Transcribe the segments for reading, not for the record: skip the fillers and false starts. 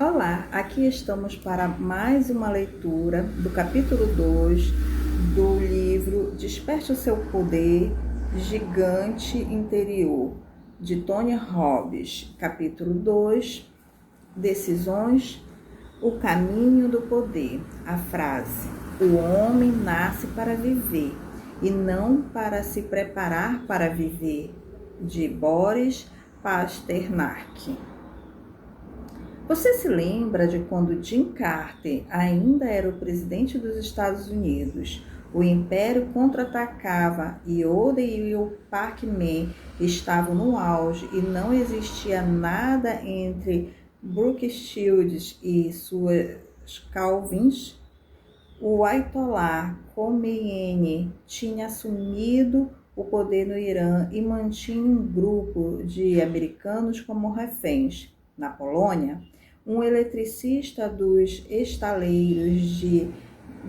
Olá, aqui estamos para mais uma leitura do capítulo 2 do livro Desperte o Seu Poder, Gigante Interior, de Tony Robbins. Capítulo 2, Decisões, o caminho do poder. A frase: o homem nasce para viver e não para se preparar para viver, de Boris Pasternak. Você se lembra de quando Jimmy Carter ainda era o presidente dos Estados Unidos? O Império contra-atacava e Oden e o Pac-Man estavam no auge e não existia nada entre Brooke Shields e suas Calvins. O Ayatollah Khomeini tinha assumido o poder no Irã e mantinha um grupo de americanos como reféns. Na Polônia, um eletricista dos estaleiros de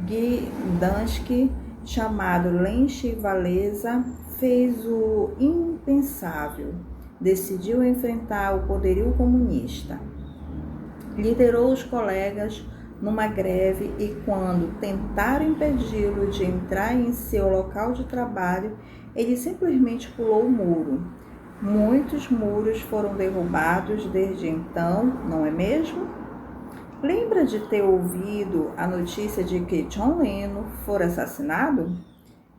Gdansk, chamado Lech Walesa, fez o impensável. Decidiu enfrentar o poderio comunista. Liderou os colegas numa greve e, quando tentaram impedi-lo de entrar em seu local de trabalho, ele simplesmente pulou o muro. Muitos muros foram derrubados desde então, não é mesmo? Lembra de ter ouvido a notícia de que John Lennon fora assassinado?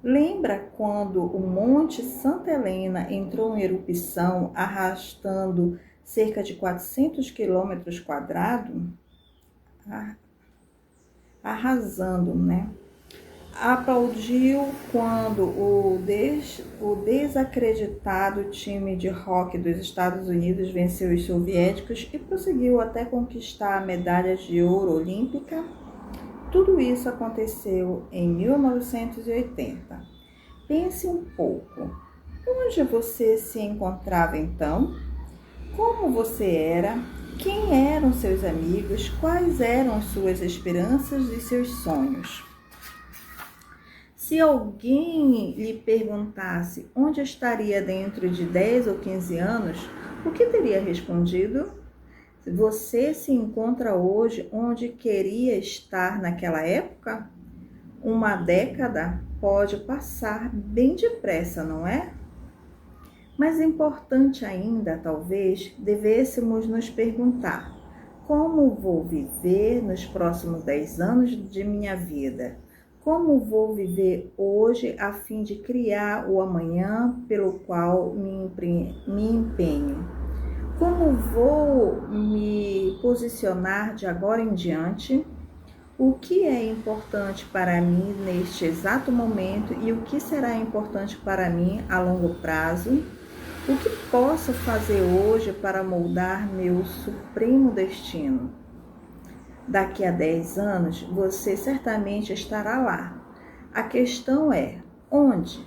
Lembra quando o Monte Santa Helena entrou em erupção, arrastando cerca de 400 quilômetros quadrados? Arrasando, né? Aplaudiu quando o desacreditado time de hóquei dos Estados Unidos venceu os soviéticos e prosseguiu até conquistar a medalha de ouro olímpica. Tudo isso aconteceu em 1980. Pense um pouco. Onde você se encontrava então? Como você era? Quem eram seus amigos? Quais eram suas esperanças e seus sonhos? Se alguém lhe perguntasse onde estaria dentro de 10 ou 15 anos, o que teria respondido? Você se encontra hoje onde queria estar naquela época? Uma década pode passar bem depressa, não é? Mais importante ainda, talvez, devêssemos nos perguntar: como vou viver nos próximos 10 anos de minha vida? Como vou viver hoje a fim de criar o amanhã pelo qual me empenho? Como vou me posicionar de agora em diante? O que é importante para mim neste exato momento e o que será importante para mim a longo prazo? O que posso fazer hoje para moldar meu supremo destino? Daqui a 10 anos, você certamente estará lá. A questão é: onde?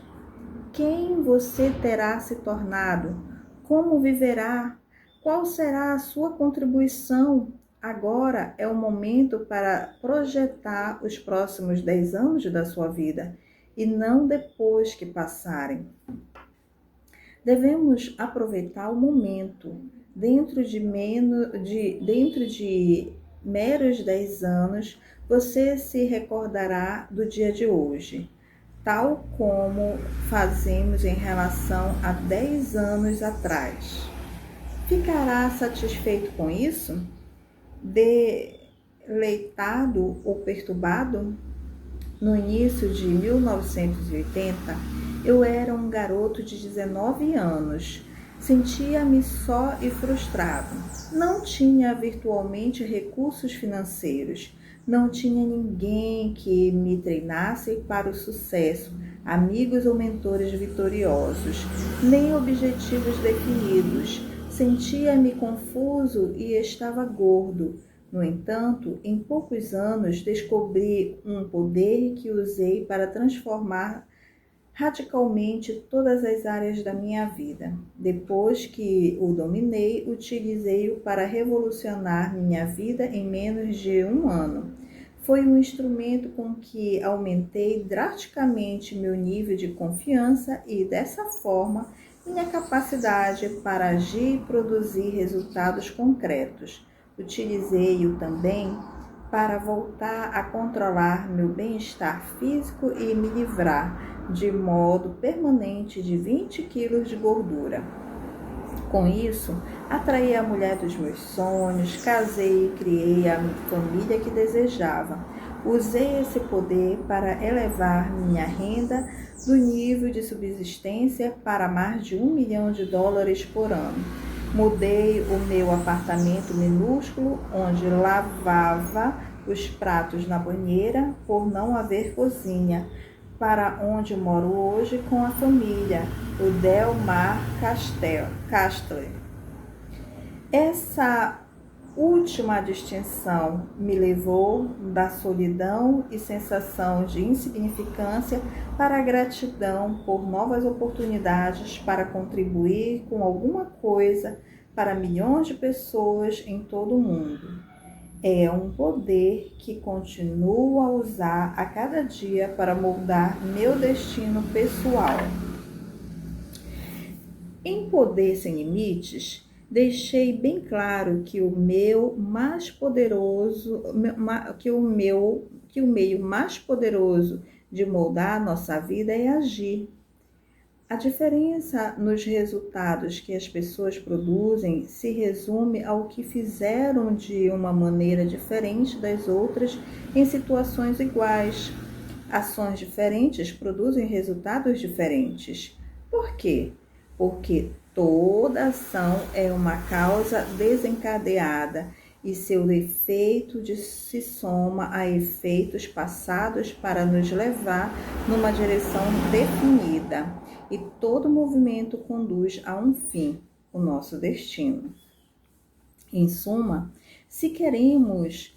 Quem você terá se tornado? Como viverá? Qual será a sua contribuição? Agora é o momento para projetar os próximos 10 anos da sua vida e não depois que passarem. Devemos aproveitar o momento. Dentro de meros 10 anos, você se recordará do dia de hoje, tal como fazemos em relação a 10 anos atrás. Ficará satisfeito com isso? Deleitado ou perturbado? No início de 1980, eu era um garoto de 19 anos. Sentia-me só e frustrado. Não tinha virtualmente recursos financeiros. Não tinha ninguém que me treinasse para o sucesso, amigos ou mentores vitoriosos, nem objetivos definidos. Sentia-me confuso e estava gordo. No entanto, em poucos anos, descobri um poder que usei para transformar radicalmente todas as áreas da minha vida. Depois que o dominei, utilizei-o para revolucionar minha vida em menos de um ano. Foi um instrumento com que aumentei drasticamente meu nível de confiança e, dessa forma, minha capacidade para agir e produzir resultados concretos. Utilizei-o também para voltar a controlar meu bem-estar físico e me livrar de modo permanente de 20 quilos de gordura. Com isso, atraí a mulher dos meus sonhos, casei e criei a família que desejava. Usei esse poder para elevar minha renda do nível de subsistência para mais de $1 milhão por ano. Mudei o meu apartamento minúsculo, onde lavava os pratos na banheira por não haver cozinha, para onde moro hoje com a família, o Delmar Castro. Essa última distinção me levou da solidão e sensação de insignificância para a gratidão por novas oportunidades para contribuir com alguma coisa para milhões de pessoas em todo o mundo. É um poder que continuo a usar a cada dia para moldar meu destino pessoal. Em Poder Sem Limites, deixei bem claro que o meio mais poderoso de moldar a nossa vida é agir. A diferença nos resultados que as pessoas produzem se resume ao que fizeram de uma maneira diferente das outras em situações iguais. Ações diferentes produzem resultados diferentes. Por quê? Porque toda ação é uma causa desencadeada e seu efeito se soma a efeitos passados para nos levar numa direção definida. E todo movimento conduz a um fim, o nosso destino. Em suma, se queremos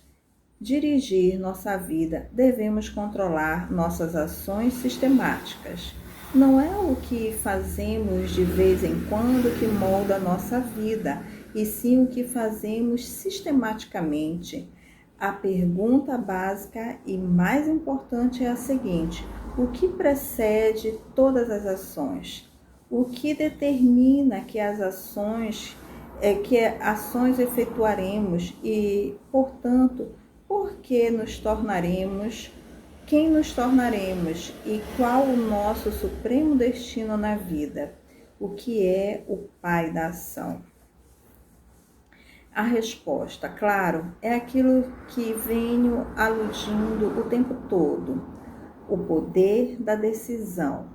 dirigir nossa vida, devemos controlar nossas ações sistemáticas. Não é o que fazemos de vez em quando que molda a nossa vida, e sim o que fazemos sistematicamente. A pergunta básica e mais importante é a seguinte: o que precede todas as ações? O que determina que ações efetuaremos e, portanto, por que nos tornaremos, quem nos tornaremos e qual o nosso supremo destino na vida? O que é o Pai da ação? A resposta, claro, é aquilo que venho aludindo o tempo todo: o poder da decisão.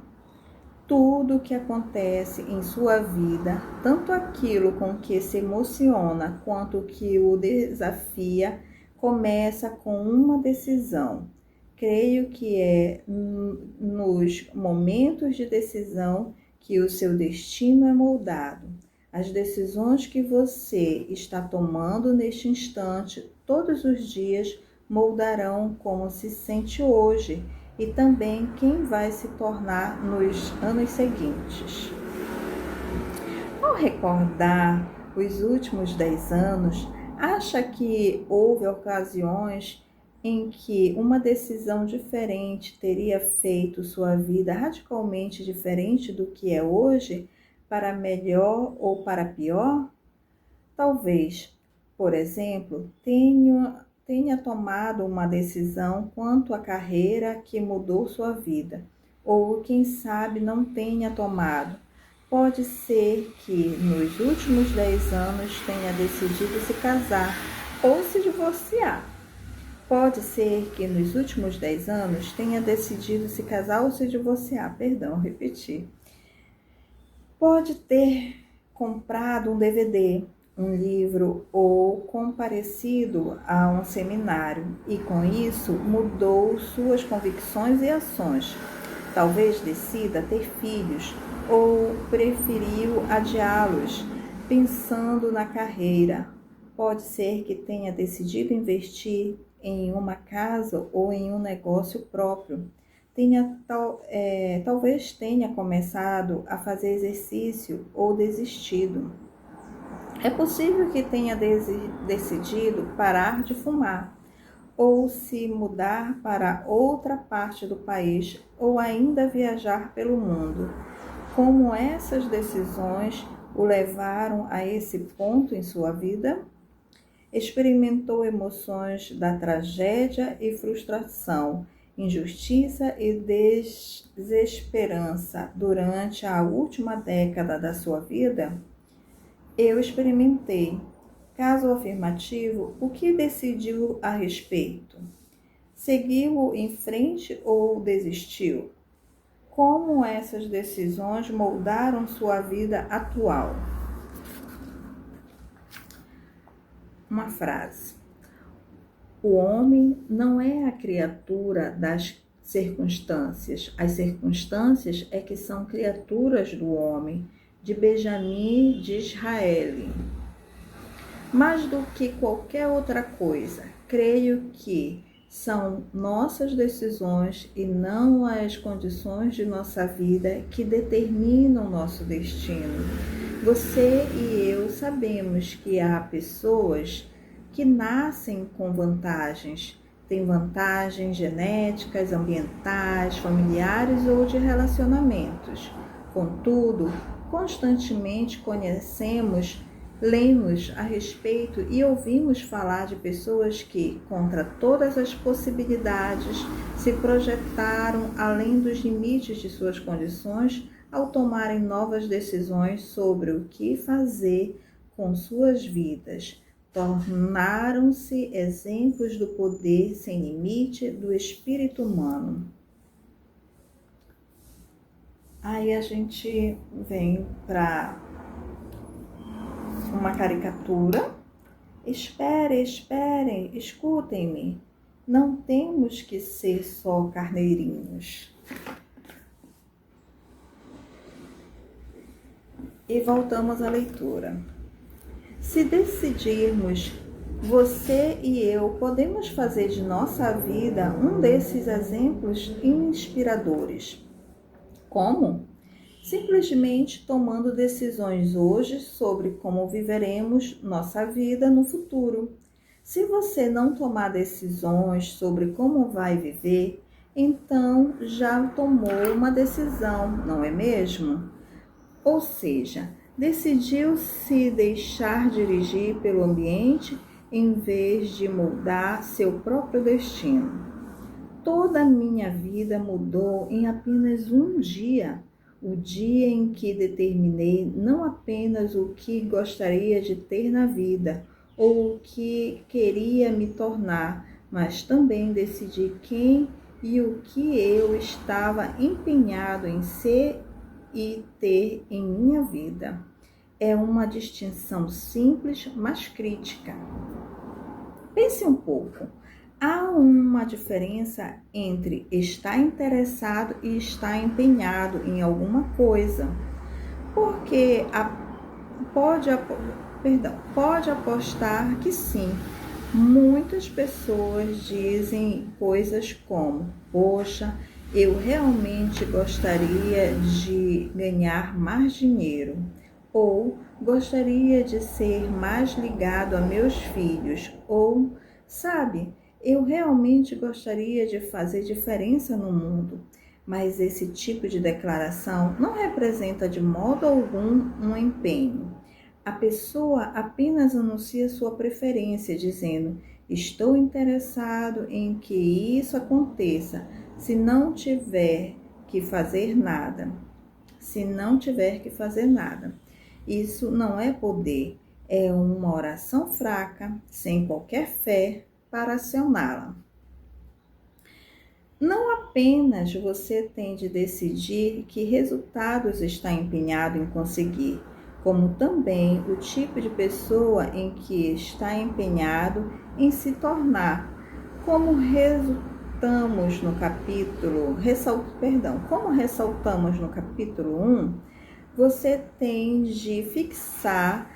Tudo o que acontece em sua vida, tanto aquilo com que se emociona quanto o que o desafia, começa com uma decisão. Creio que é nos momentos de decisão que o seu destino é moldado. As decisões que você está tomando neste instante, todos os dias, moldarão como se sente hoje e também quem vai se tornar nos anos seguintes. Ao recordar os últimos 10 anos, acha que houve ocasiões em que uma decisão diferente teria feito sua vida radicalmente diferente do que é hoje, para melhor ou para pior? Talvez, por exemplo, tenha tomado uma decisão quanto à carreira que mudou sua vida, ou quem sabe não tenha tomado. Pode ser que nos últimos 10 anos tenha decidido se casar ou se divorciar. Pode ser que nos últimos 10 anos tenha decidido se casar ou se divorciar. Repetir. Pode ter comprado um DVD, um livro ou comparecido a um seminário e com isso mudou suas convicções e ações. Talvez decida ter filhos ou preferiu adiá-los pensando na carreira. Pode ser que tenha decidido investir em uma casa ou em um negócio próprio. Talvez tenha começado a fazer exercício ou desistido. É possível que tenha decidido parar de fumar, ou se mudar para outra parte do país, ou ainda viajar pelo mundo. Como essas decisões o levaram a esse ponto em sua vida? experimentou emoções da tragédia e frustração, injustiça e desesperança durante a última década da sua vida? Eu experimentei. Caso afirmativo, o que decidiu a respeito? Seguiu em frente ou desistiu? Como essas decisões moldaram sua vida atual? Uma frase. O homem não é a criatura das circunstâncias. As circunstâncias é que são criaturas do homem, de Benjamin Disraeli. Mais do que qualquer outra coisa, creio que são nossas decisões e não as condições de nossa vida que determinam nosso destino. Você e eu sabemos que há pessoas que nascem com vantagens. Tem vantagens genéticas, ambientais, familiares ou de relacionamentos. Contudo, constantemente lemos a respeito e ouvimos falar de pessoas que, contra todas as possibilidades, se projetaram além dos limites de suas condições ao tomarem novas decisões sobre o que fazer com suas vidas. Tornaram-se exemplos do poder sem limite do espírito humano. Aí a gente vem para uma caricatura. Esperem, escutem-me. Não temos que ser só carneirinhos. E voltamos à leitura. Se decidirmos, você e eu podemos fazer de nossa vida um desses exemplos inspiradores. Como? Simplesmente tomando decisões hoje sobre como viveremos nossa vida no futuro. Se você não tomar decisões sobre como vai viver, então já tomou uma decisão, não é mesmo? Ou seja, decidiu se deixar dirigir pelo ambiente em vez de moldar seu próprio destino. Toda a minha vida mudou em apenas um dia. O dia em que determinei não apenas o que gostaria de ter na vida ou o que queria me tornar, mas também decidi quem e o que eu estava empenhado em ser e ter em minha vida. É uma distinção simples, mas crítica. Pense um pouco. Há uma diferença entre estar interessado e estar empenhado em alguma coisa. Porque pode apostar que sim. Muitas pessoas dizem coisas como: poxa, eu realmente gostaria de ganhar mais dinheiro, ou gostaria de ser mais ligado a meus filhos, ou, sabe, eu realmente gostaria de fazer diferença no mundo. Mas esse tipo de declaração não representa de modo algum um empenho. A pessoa apenas anuncia sua preferência, dizendo: estou interessado em que isso aconteça, se não tiver que fazer nada. Isso não é poder, é uma oração fraca, sem qualquer fé para acioná-la. Não apenas você tem de decidir que resultados está empenhado em conseguir, como também o tipo de pessoa em que está empenhado em se tornar. Como ressaltamos no capítulo 1, você tem de fixar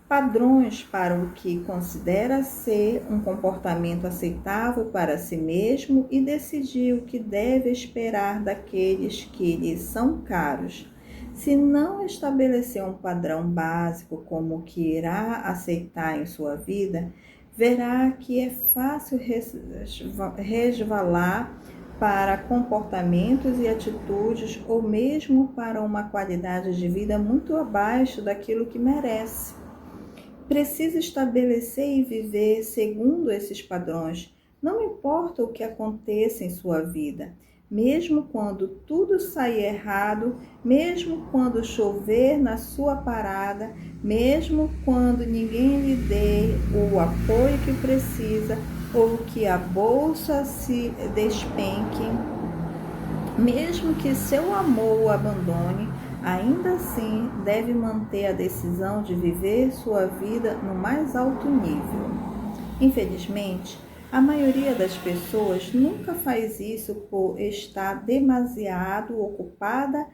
padrões para o que considera ser um comportamento aceitável para si mesmo e decidir o que deve esperar daqueles que lhe são caros. Se não estabelecer um padrão básico como o que irá aceitar em sua vida, verá que é fácil resvalar para comportamentos e atitudes ou mesmo para uma qualidade de vida muito abaixo daquilo que merece. Precisa estabelecer e viver segundo esses padrões, não importa o que aconteça em sua vida. Mesmo quando tudo sair errado, mesmo quando chover na sua parada, mesmo quando ninguém lhe dê o apoio que precisa ou que a bolsa se despenque, mesmo que seu amor o abandone, ainda assim deve manter a decisão de viver sua vida no mais alto nível. Infelizmente, a maioria das pessoas nunca faz isso por estar demasiado ocupada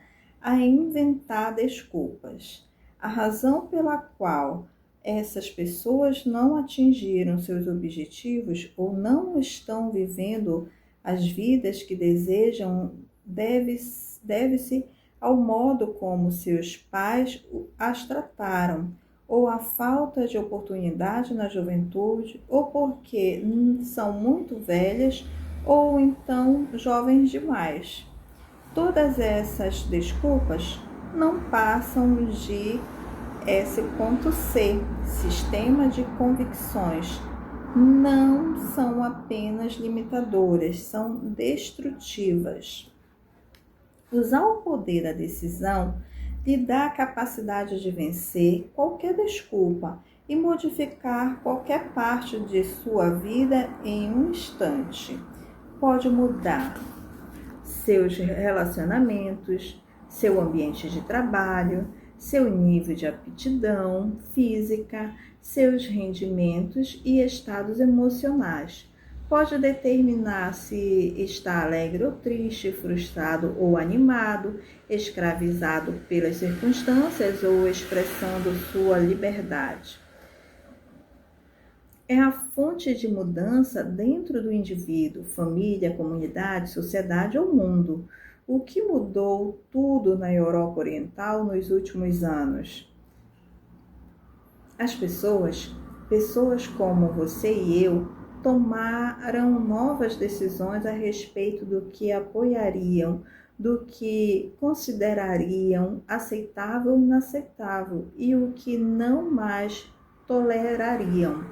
a inventar desculpas. A razão pela qual essas pessoas não atingiram seus objetivos ou não estão vivendo as vidas que desejam deve-se ao modo como seus pais as trataram, ou a falta de oportunidade na juventude, ou porque são muito velhas, ou então jovens demais. Todas essas desculpas não passam de S.C, sistema de convicções. Não são apenas limitadoras, são destrutivas. Usar o poder da decisão lhe dá a capacidade de vencer qualquer desculpa e modificar qualquer parte de sua vida em um instante. Pode mudar seus relacionamentos, seu ambiente de trabalho, seu nível de aptidão física, seus rendimentos e estados emocionais. Pode determinar se está alegre ou triste, frustrado ou animado, escravizado pelas circunstâncias ou expressando sua liberdade. É a fonte de mudança dentro do indivíduo, família, comunidade, sociedade ou mundo. O que mudou tudo na Europa Oriental nos últimos anos? As pessoas como você e eu, tomaram novas decisões a respeito do que apoiariam, do que considerariam aceitável e inaceitável e o que não mais tolerariam.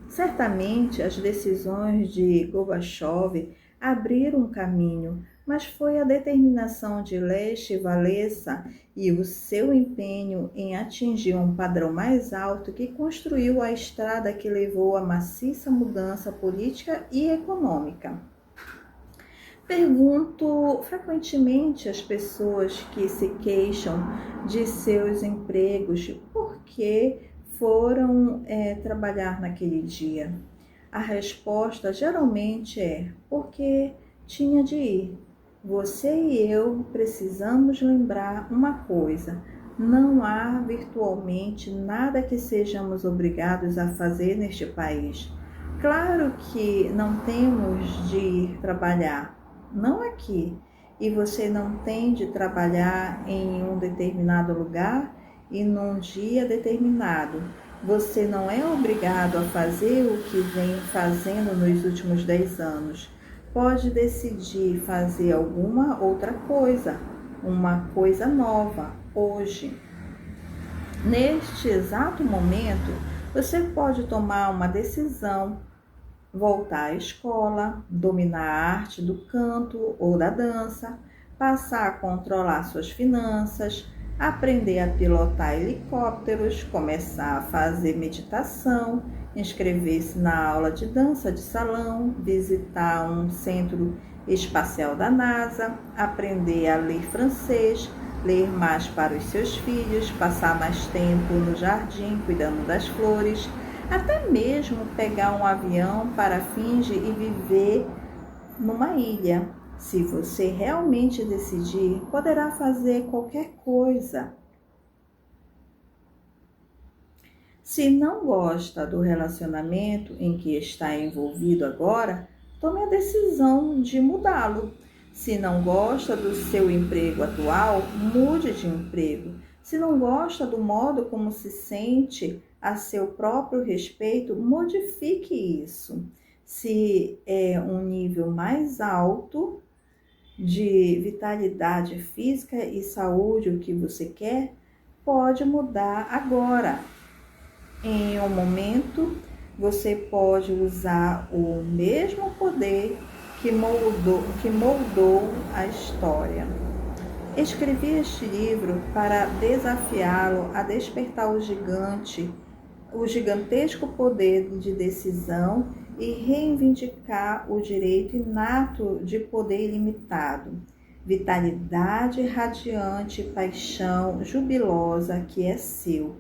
Certamente as decisões de Gorbachev abriram um caminho, mas foi a determinação de Lech Walesa e o seu empenho em atingir um padrão mais alto que construiu a estrada que levou à maciça mudança política e econômica. Pergunto frequentemente às pessoas que se queixam de seus empregos por que foram trabalhar naquele dia. A resposta geralmente é porque tinha de ir. Você e eu precisamos lembrar uma coisa: não há virtualmente nada que sejamos obrigados a fazer neste país. Claro que não temos de ir trabalhar, não aqui, e você não tem de trabalhar em um determinado lugar e num dia determinado. Você não é obrigado a fazer o que vem fazendo nos últimos 10 anos. Pode decidir fazer alguma outra coisa, uma coisa nova, hoje. Neste exato momento, você pode tomar uma decisão, voltar à escola, dominar a arte do canto ou da dança, passar a controlar suas finanças, aprender a pilotar helicópteros, começar a fazer meditação, inscrever-se na aula de dança de salão, visitar um centro espacial da NASA, aprender a ler francês, ler mais para os seus filhos, passar mais tempo no jardim cuidando das flores, até mesmo pegar um avião para fingir e viver numa ilha. Se você realmente decidir, poderá fazer qualquer coisa. Se não gosta do relacionamento em que está envolvido agora, tome a decisão de mudá-lo. Se não gosta do seu emprego atual, mude de emprego. Se não gosta do modo como se sente a seu próprio respeito, modifique isso. Se é um nível mais alto de vitalidade física e saúde o que você quer, pode mudar agora. em um momento, você pode usar o mesmo poder que moldou a história. Escrevi este livro para desafiá-lo a despertar o gigantesco poder de decisão e reivindicar o direito inato de poder ilimitado, vitalidade radiante, paixão jubilosa que é seu.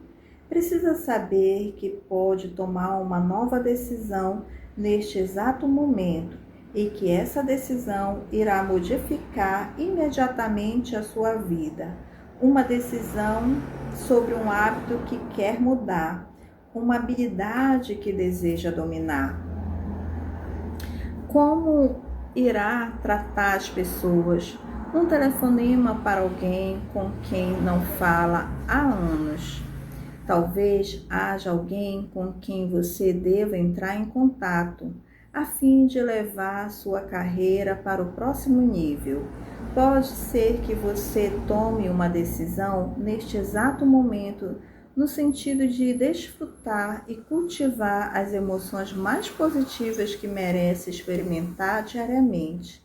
Precisa saber que pode tomar uma nova decisão neste exato momento e que essa decisão irá modificar imediatamente a sua vida. Uma decisão sobre um hábito que quer mudar, uma habilidade que deseja dominar. Como irá tratar as pessoas? Um telefonema para alguém com quem não fala há anos. Talvez haja alguém com quem você deva entrar em contato, a fim de levar sua carreira para o próximo nível. Pode ser que você tome uma decisão neste exato momento, no sentido de desfrutar e cultivar as emoções mais positivas que merece experimentar diariamente.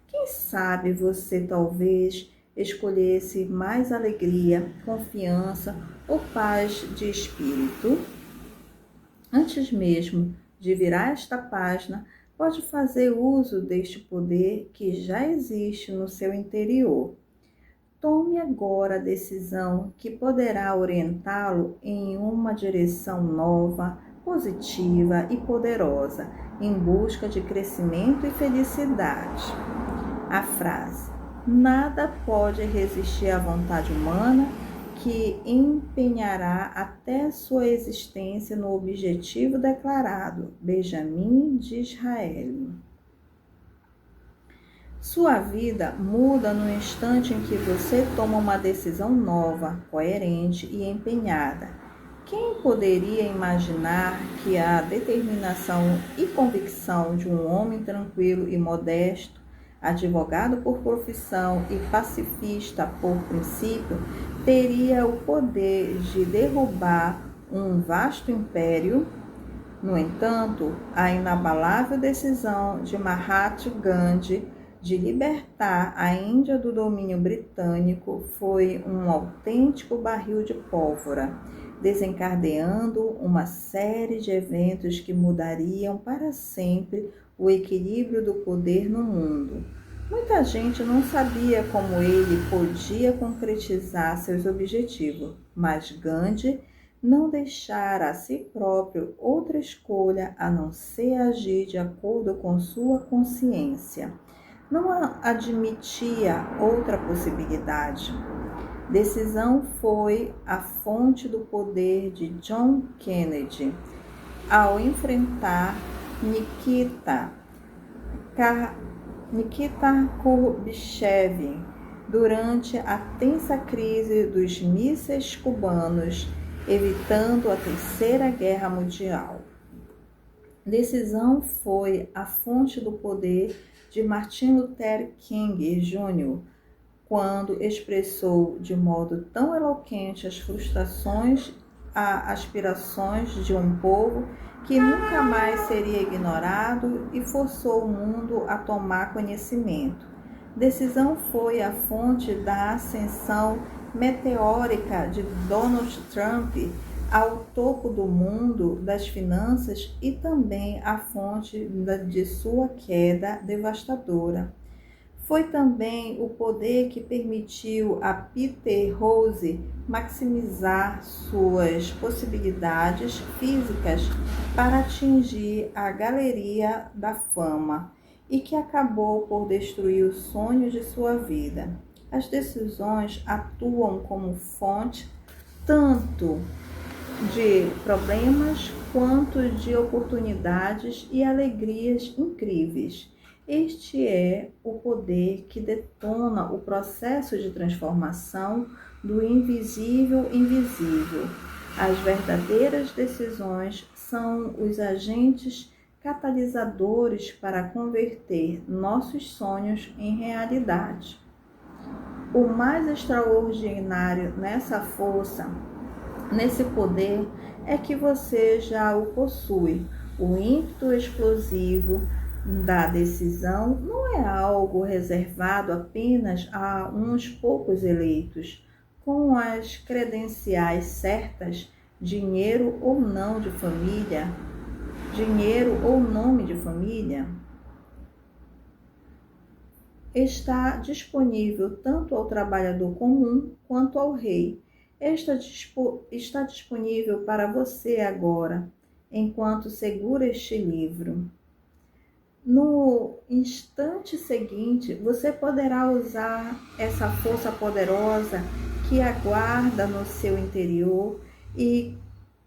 Quem sabe você talvez escolhesse mais alegria, confiança ou paz de espírito? Antes mesmo de virar esta página, pode fazer uso deste poder que já existe no seu interior. Tome agora a decisão que poderá orientá-lo em uma direção nova, positiva e poderosa, em busca de crescimento e felicidade. A frase: nada pode resistir à vontade humana, que empenhará até sua existência no objetivo declarado. Benjamin Disraeli. Sua vida muda no instante em que você toma uma decisão nova, coerente e empenhada. Quem poderia imaginar que a determinação e convicção de um homem tranquilo e modesto, advogado por profissão e pacifista por princípio, teria o poder de derrubar um vasto império? No entanto, a inabalável decisão de Mahatma Gandhi de libertar a Índia do domínio britânico foi um autêntico barril de pólvora, desencadeando uma série de eventos que mudariam para sempre o equilíbrio do poder no mundo. Muita gente não sabia como ele podia concretizar seus objetivos, mas Gandhi não deixara a si próprio outra escolha a não ser agir de acordo com sua consciência. Não admitia outra possibilidade. Decisão foi a fonte do poder de John Kennedy ao enfrentar Nikita Khrushchev durante a tensa crise dos mísseis cubanos, evitando a Terceira Guerra Mundial. Decisão foi a fonte do poder de Martin Luther King Jr., quando expressou de modo tão eloquente as frustrações e aspirações de um povo que nunca mais seria ignorado e forçou o mundo a tomar conhecimento. Decisão foi a fonte da ascensão meteórica de Donald Trump ao topo do mundo das finanças e também a fonte de sua queda devastadora. Foi também o poder que permitiu a Peter Rose maximizar suas possibilidades físicas para atingir a galeria da fama e que acabou por destruir o sonho de sua vida. As decisões atuam como fonte tanto de problemas quanto de oportunidades e alegrias incríveis. Este é o poder que detona o processo de transformação do invisível invisível. As verdadeiras decisões são os agentes catalisadores para converter nossos sonhos em realidade. O mais extraordinário nessa força Nesse poder é que você já o possui. O ímpeto explosivo da decisão não é algo reservado apenas a uns poucos eleitos, com as credenciais certas, dinheiro ou não de família, dinheiro ou nome de família. Está disponível tanto ao trabalhador comum quanto ao rei. Está disponível para você agora, enquanto segura este livro. No instante seguinte, você poderá usar essa força poderosa que aguarda no seu interior e,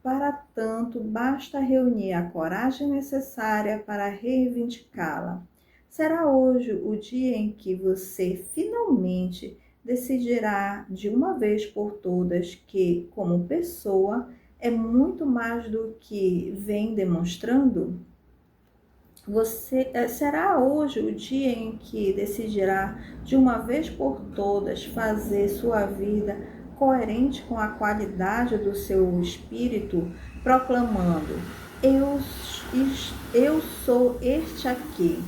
para tanto, basta reunir a coragem necessária para reivindicá-la. Será hoje o dia em que você finalmente decidirá de uma vez por todas que, como pessoa, é muito mais do que vem demonstrando? Será hoje o dia em que decidirá de uma vez por todas fazer sua vida coerente com a qualidade do seu espírito, proclamando: eu sou este aqui,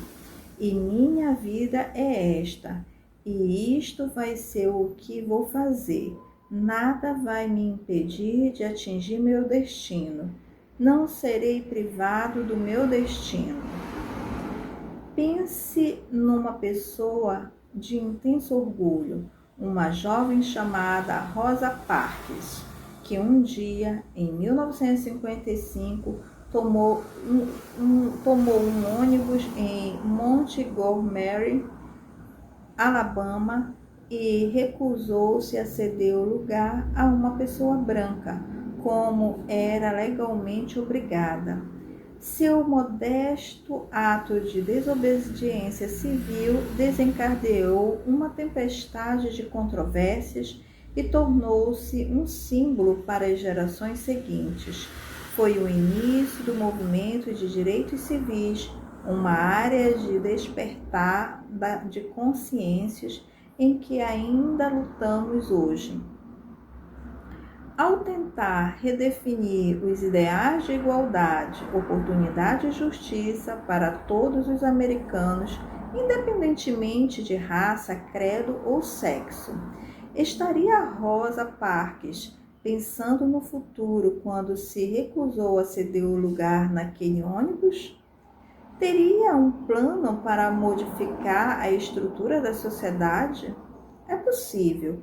e minha vida é esta, e isto vai ser o que vou fazer. Nada vai me impedir de atingir meu destino. Não serei privado do meu destino. Pense numa pessoa de intenso orgulho, uma jovem chamada Rosa Parks, que um dia, em 1955, tomou um ônibus em Montgomery, Alabama, e recusou-se a ceder o lugar a uma pessoa branca, como era legalmente obrigada. Seu modesto ato de desobediência civil desencadeou uma tempestade de controvérsias e tornou-se um símbolo para as gerações seguintes. Foi o início do movimento de direitos civis, uma área de despertar de consciências em que ainda lutamos hoje. Ao tentar redefinir os ideais de igualdade, oportunidade e justiça para todos os americanos, independentemente de raça, credo ou sexo, estaria Rosa Parks pensando no futuro quando se recusou a ceder o lugar naquele ônibus? Teria um plano para modificar a estrutura da sociedade? É possível,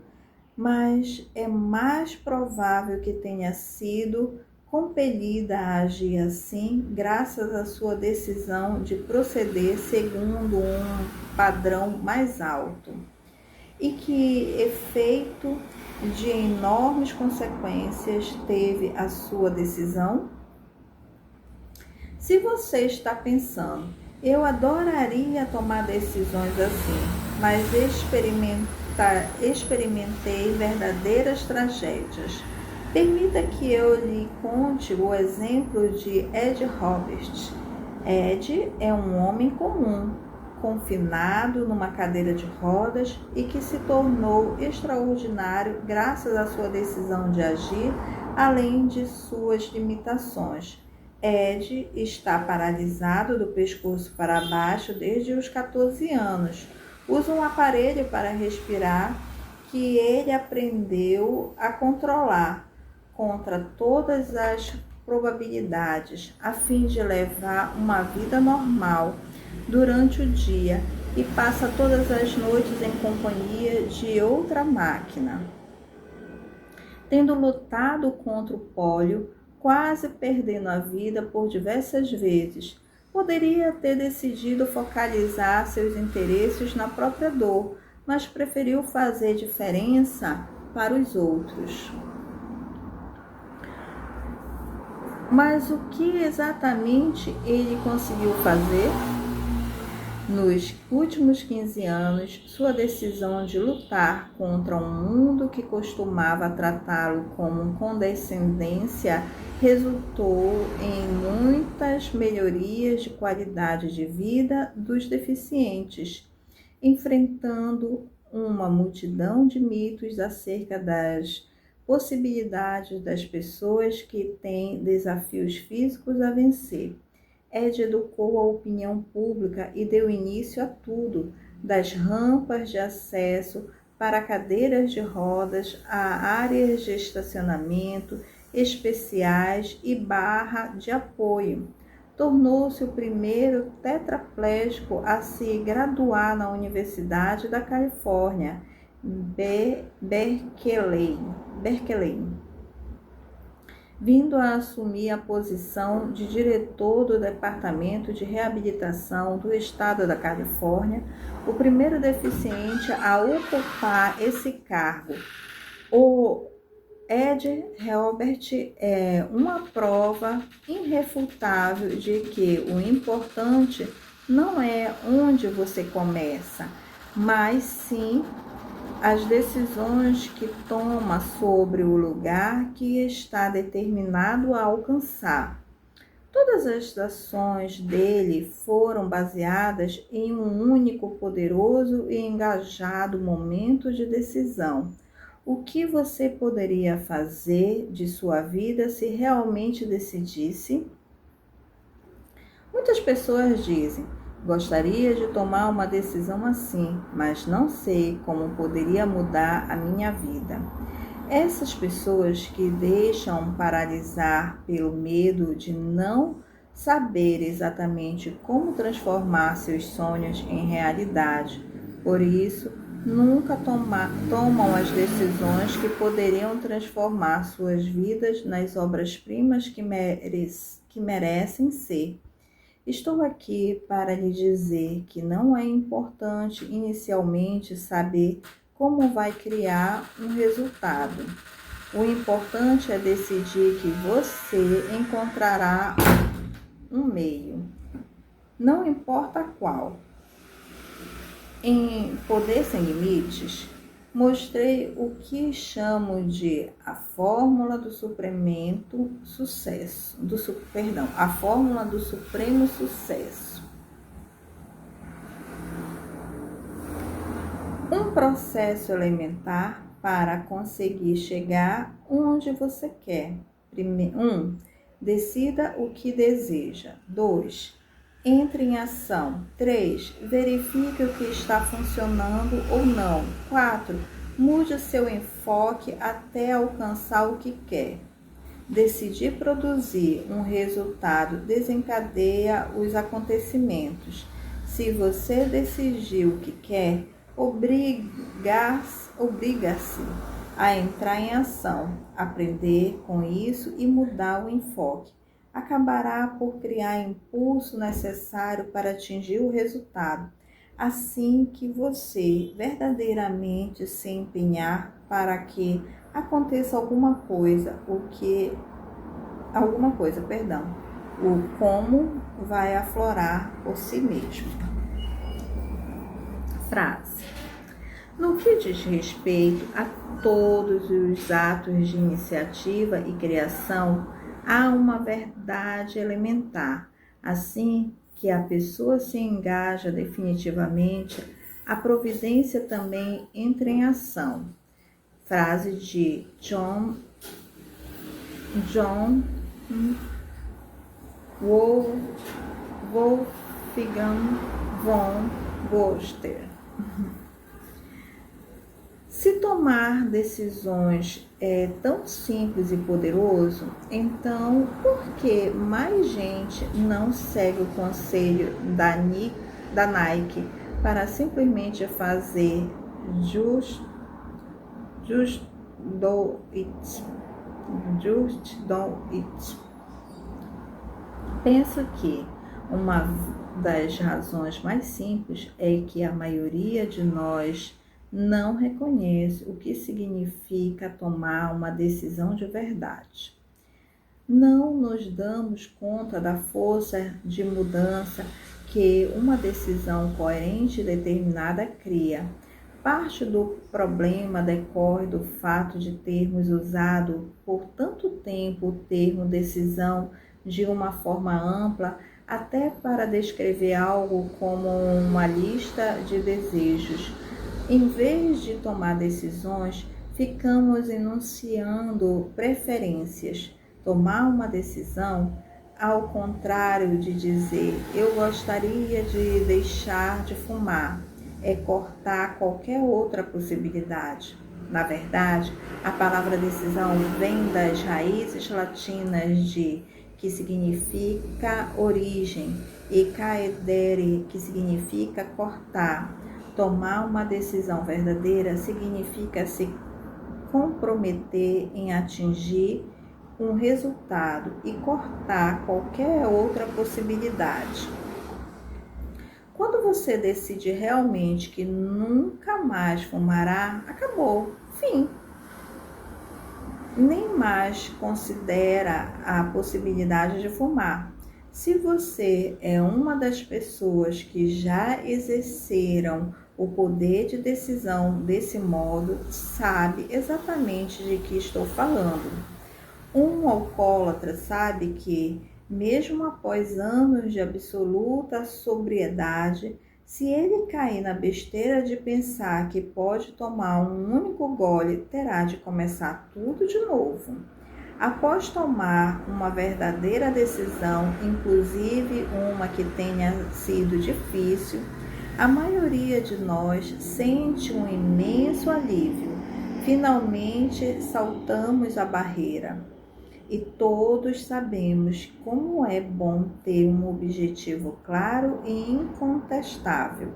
mas é mais provável que tenha sido compelida a agir assim graças à sua decisão de proceder segundo um padrão mais alto. E que efeito de enormes consequências teve a sua decisão? Se você está pensando, eu adoraria tomar decisões assim, mas experimentei verdadeiras tragédias. Permita que eu lhe conte o exemplo de Ed Roberts. Ed é um homem comum, confinado numa cadeira de rodas e que se tornou extraordinário graças à sua decisão de agir além de suas limitações. Ed está paralisado do pescoço para baixo desde os 14 anos. Usa um aparelho para respirar que ele aprendeu a controlar contra todas as probabilidades, a fim de levar uma vida normal durante o dia e passa todas as noites em companhia de outra máquina. Tendo lutado contra o pólio, quase perdendo a vida por diversas vezes, poderia ter decidido focalizar seus interesses na própria dor, mas preferiu fazer diferença para os outros. Mas o que exatamente ele conseguiu fazer? Nos últimos 15 anos, sua decisão de lutar contra um mundo que costumava tratá-lo com condescendência resultou em muitas melhorias de qualidade de vida dos deficientes, enfrentando uma multidão de mitos acerca das possibilidades das pessoas que têm desafios físicos a vencer. Ed educou a opinião pública e deu início a tudo, das rampas de acesso para cadeiras de rodas a áreas de estacionamento especiais e barra de apoio. Tornou-se o primeiro tetraplégico a se graduar na Universidade da Califórnia, Berkeley, vindo a assumir a posição de diretor do Departamento de Reabilitação do Estado da Califórnia, o primeiro deficiente a ocupar esse cargo. O Ed Helbert é uma prova irrefutável de que o importante não é onde você começa, mas sim as decisões que toma sobre o lugar que está determinado a alcançar. Todas as ações dele foram baseadas em um único poderoso e engajado momento de decisão. O que você poderia fazer de sua vida se realmente decidisse? Muitas pessoas dizem: gostaria de tomar uma decisão assim, mas não sei como poderia mudar a minha vida. Essas pessoas que deixam paralisar pelo medo de não saber exatamente como transformar seus sonhos em realidade, por isso nunca tomam as decisões que poderiam transformar suas vidas nas obras-primas que merecem ser. Estou aqui para lhe dizer que não é importante inicialmente saber como vai criar um resultado. O importante é decidir que você encontrará um meio, não importa qual. Em Poder Sem Limites, mostrei o que chamo de a fórmula do supremo sucesso. A fórmula do supremo sucesso. Um processo elementar para conseguir chegar onde você quer. 1. Decida o que deseja. 2. Entre em ação. 3. Verifique o que está funcionando ou não. 4. Mude seu enfoque até alcançar o que quer. Decidir produzir um resultado desencadeia os acontecimentos. Se você decidir o que quer, obriga-se a entrar em ação, aprender com isso e mudar o enfoque. Acabará por criar impulso necessário para atingir o resultado, assim que você verdadeiramente se empenhar para que aconteça alguma coisa, o como vai aflorar por si mesmo. Frase: no que diz respeito a todos os atos de iniciativa e criação, há uma verdade elementar. Assim que a pessoa se engaja definitivamente, a providência também entra em ação. Frase de John Wolfgang von Goethe. Se tomar decisões é tão simples e poderoso, então por que mais gente não segue o conselho da Nike para simplesmente fazer just do it? Penso que uma das razões mais simples é que a maioria de nós não reconhece o que significa tomar uma decisão de verdade. Não nos damos conta da força de mudança que uma decisão coerente e determinada cria. Parte do problema decorre do fato de termos usado por tanto tempo o termo decisão de uma forma ampla, até para descrever algo como uma lista de desejos. Em vez de tomar decisões, ficamos enunciando preferências. Tomar uma decisão, ao contrário de dizer eu gostaria de deixar de fumar, é cortar qualquer outra possibilidade. Na verdade, a palavra decisão vem das raízes latinas de que significa origem e caedere, que significa cortar. Tomar uma decisão verdadeira significa se comprometer em atingir um resultado e cortar qualquer outra possibilidade. Quando você decide realmente que nunca mais fumará, acabou, fim. Nem mais considera a possibilidade de fumar. Se você é uma das pessoas que já exerceram o poder de decisão desse modo, sabe exatamente de que estou falando. Um alcoólatra sabe que, mesmo após anos de absoluta sobriedade, se ele cair na besteira de pensar que pode tomar um único gole, terá de começar tudo de novo. Após tomar uma verdadeira decisão, inclusive uma que tenha sido difícil, a maioria de nós sente um imenso alívio. Finalmente saltamos a barreira. E todos sabemos como é bom ter um objetivo claro e incontestável.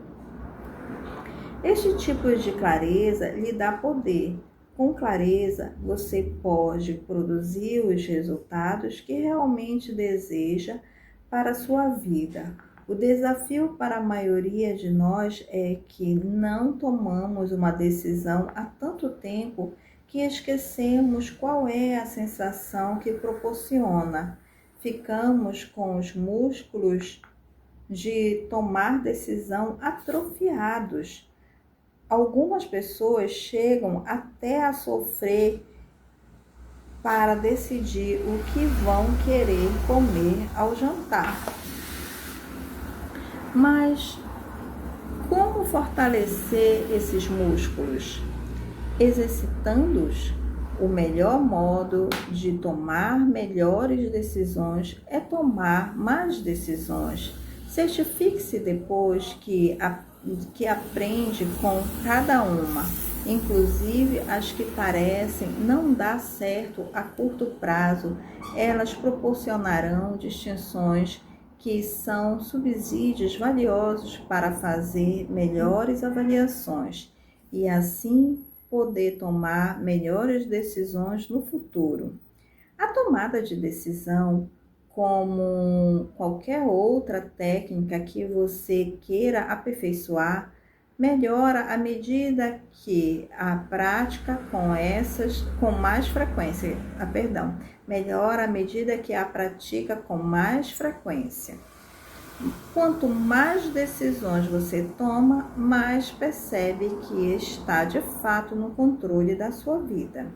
Este tipo de clareza lhe dá poder. Com clareza, você pode produzir os resultados que realmente deseja para a sua vida. O desafio para a maioria de nós é que não tomamos uma decisão há tanto tempo que esquecemos qual é a sensação que proporciona. Ficamos com os músculos de tomar decisão atrofiados. Algumas pessoas chegam até a sofrer para decidir o que vão querer comer ao jantar. Mas como fortalecer esses músculos? Exercitando-os. O melhor modo de tomar melhores decisões é tomar mais decisões. Certifique-se depois que aprende com cada uma, inclusive as que parecem não dar certo a curto prazo. Elas proporcionarão distinções que são subsídios valiosos para fazer melhores avaliações e assim poder tomar melhores decisões no futuro. A tomada de decisão, como qualquer outra técnica que você queira aperfeiçoar, melhora à medida que a prática melhora à medida que a pratica com mais frequência. Quanto mais decisões você toma, mais percebe que está de fato no controle da sua vida.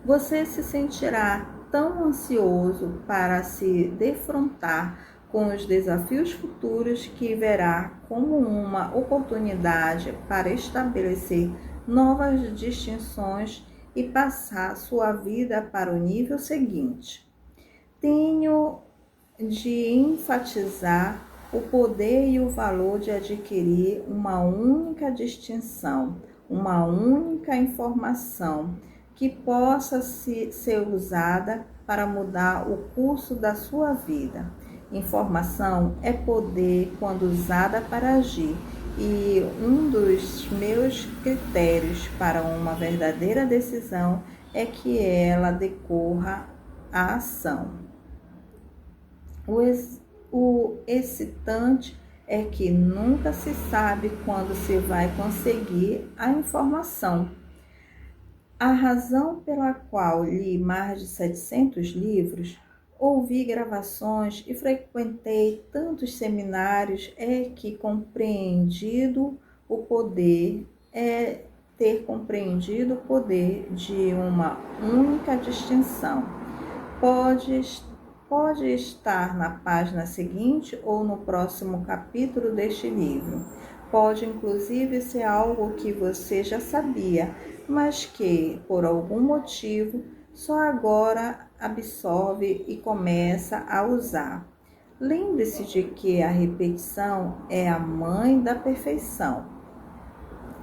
Você se sentirá tão ansioso para se defrontar com os desafios futuros que verá como uma oportunidade para estabelecer novas distinções e passar sua vida para o nível seguinte. Tenho de enfatizar o poder e o valor de adquirir uma única distinção, uma única informação que possa ser usada para mudar o curso da sua vida. Informação é poder quando usada para agir, e um dos meus critérios para uma verdadeira decisão é que ela decorra a ação. O excitante é que nunca se sabe quando se vai conseguir a informação. A razão pela qual li mais de 700 livros, ouvi gravações e frequentei tantos seminários é que ter compreendido o poder de uma única distinção. Pode estar na página seguinte ou no próximo capítulo deste livro. Pode inclusive ser algo que você já sabia, mas que, por algum motivo, só agora absorve e começa a usar. Lembre-se de que a repetição é a mãe da perfeição.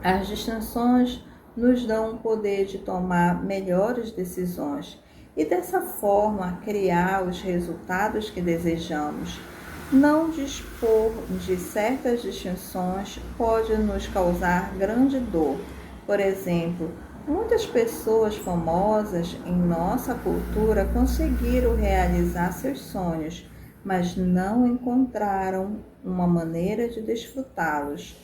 As distinções nos dão o poder de tomar melhores decisões e, dessa forma, criar os resultados que desejamos. Não dispor de certas distinções pode nos causar grande dor. Por exemplo, muitas pessoas famosas em nossa cultura conseguiram realizar seus sonhos, mas não encontraram uma maneira de desfrutá-los.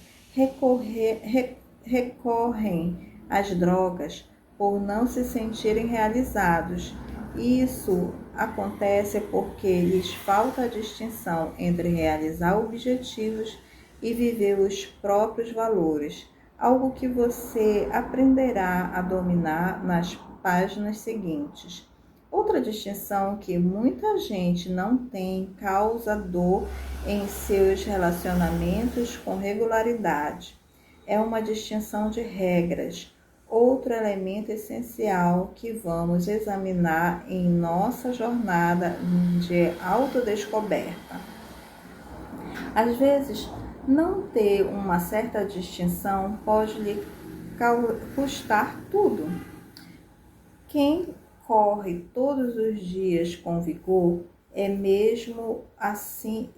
Recorrem às drogas por não se sentirem realizados. Isso acontece porque lhes falta a distinção entre realizar objetivos e viver os próprios valores, algo que você aprenderá a dominar nas páginas seguintes. Outra distinção que muita gente não tem causa dor em seus relacionamentos com regularidade. É uma distinção de regras, outro elemento essencial que vamos examinar em nossa jornada de autodescoberta. Às vezes, não ter uma certa distinção pode lhe custar tudo. Quem corre todos os dias com vigor mesmo assim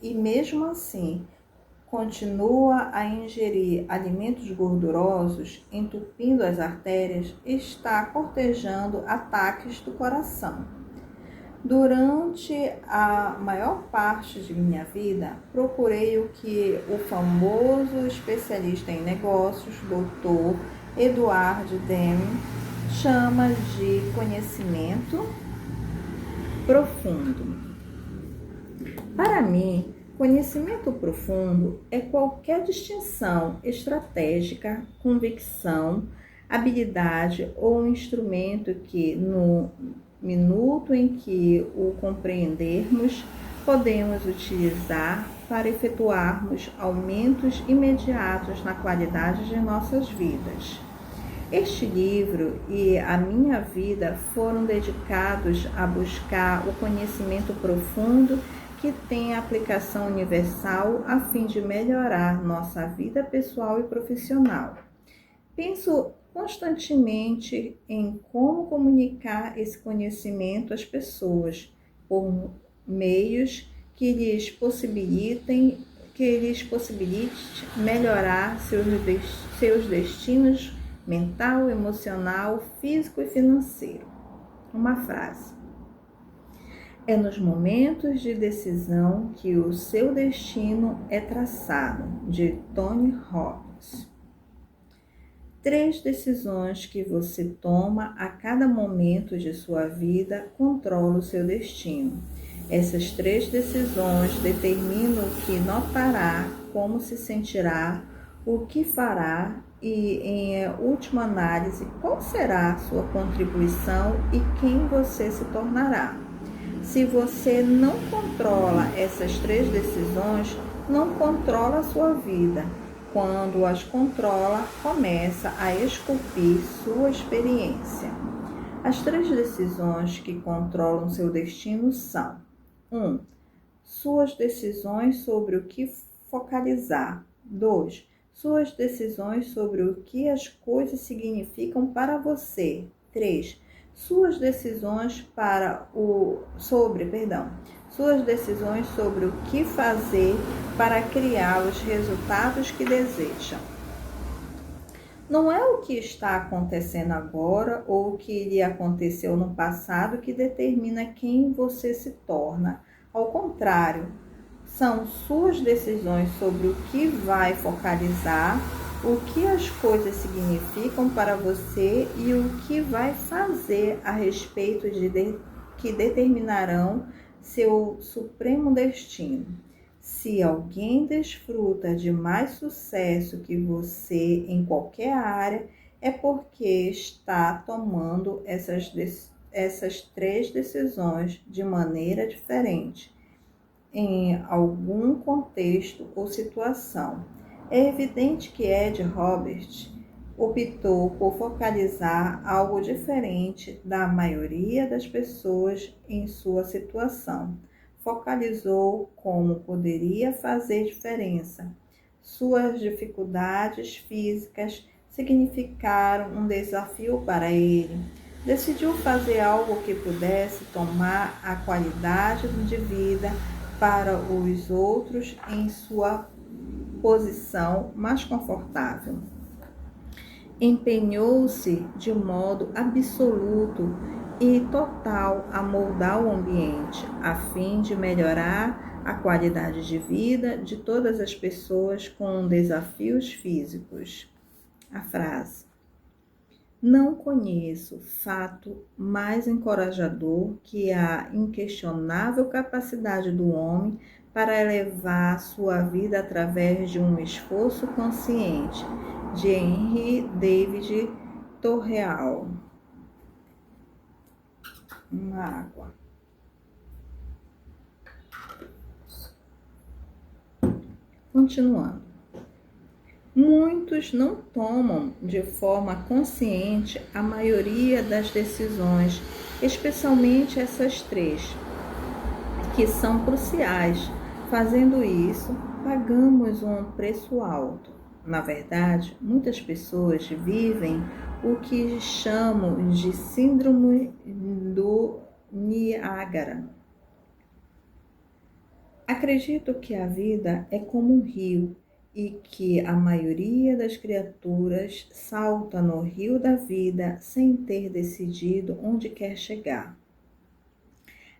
continua a ingerir alimentos gordurosos, entupindo as artérias, está cortejando ataques do coração. Durante a maior parte de minha vida, procurei o que o famoso especialista em negócios, Dr. Edward Deming, chama de conhecimento profundo. Para mim, conhecimento profundo é qualquer distinção estratégica, convicção, habilidade ou instrumento que, no minuto em que o compreendermos, podemos utilizar para efetuarmos aumentos imediatos na qualidade de nossas vidas. Este livro e a minha vida foram dedicados a buscar o conhecimento profundo que tem aplicação universal a fim de melhorar nossa vida pessoal e profissional. Penso constantemente em como comunicar esse conhecimento às pessoas por meios que lhes possibilite melhorar seus destinos mental, emocional, físico e financeiro. Uma frase. É nos momentos de decisão que o seu destino é traçado, de Tony Robbins. 3 decisões que você toma a cada momento de sua vida controlam o seu destino. Essas 3 decisões determinam o que notará, como se sentirá, o que fará e, em última análise, qual será a sua contribuição e quem você se tornará. Se você não controla essas 3 decisões, não controla a sua vida. Quando as controla, começa a esculpir sua experiência. As 3 decisões que controlam seu destino são: 1. Suas decisões sobre o que focalizar. 2. Suas decisões sobre o que as coisas significam para você. 3. Suas decisões sobre o que fazer para criar os resultados que desejam. Não é o que está acontecendo agora ou o que lhe aconteceu no passado que determina quem você se torna. Ao contrário, são suas decisões sobre o que vai focalizar, o que as coisas significam para você e o que vai fazer a respeito que determinarão seu supremo destino. Se alguém desfruta de mais sucesso que você em qualquer área, é porque está tomando essas 3 decisões de maneira diferente, em algum contexto ou situação. É evidente que Ed Robert optou por focalizar algo diferente da maioria das pessoas em sua situação. Focalizou como poderia fazer diferença. Suas dificuldades físicas significaram um desafio para ele. Decidiu fazer algo que pudesse tomar a qualidade de vida para os outros em sua posição mais confortável. Empenhou-se de modo absoluto e total a moldar o ambiente, a fim de melhorar a qualidade de vida de todas as pessoas com desafios físicos. A frase: não conheço fato mais encorajador que a inquestionável capacidade do homem para elevar sua vida através de um esforço consciente, de Henry David Thoreau. Uma água. Continuando. Muitos não tomam de forma consciente a maioria das decisões, especialmente essas três, que são cruciais. Fazendo isso, pagamos um preço alto. Na verdade, muitas pessoas vivem o que chamam de síndrome do Niágara. Acredito que a vida é como um rio e que a maioria das criaturas salta no rio da vida sem ter decidido onde quer chegar.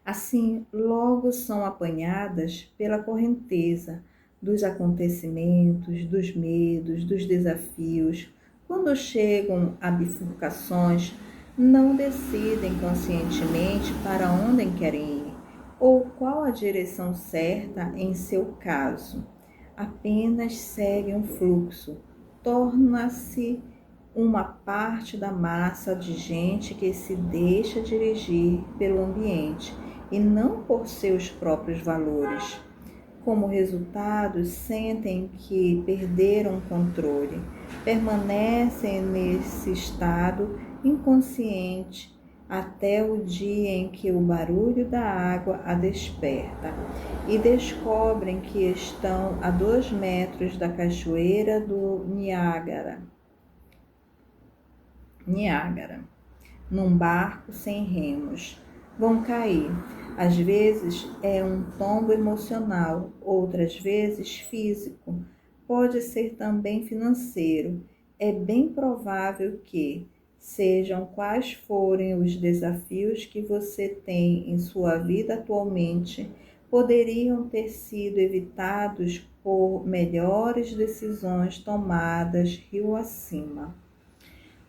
Assim, logo são apanhadas pela correnteza dos acontecimentos, dos medos, dos desafios. Quando chegam a bifurcações, não decidem conscientemente para onde querem ir ou qual a direção certa em seu caso. Apenas seguem um fluxo, torna-se uma parte da massa de gente que se deixa dirigir pelo ambiente e não por seus próprios valores. Como resultado, sentem que perderam o controle, permanecem nesse estado inconsciente até o dia em que o barulho da água a desperta e descobrem que estão a 2 metros da cachoeira do Niágara, num barco sem remos. Vão cair. Às vezes é um tombo emocional, outras vezes físico, pode ser também financeiro. É bem provável que, sejam quais forem os desafios que você tem em sua vida atualmente, poderiam ter sido evitados por melhores decisões tomadas rio acima.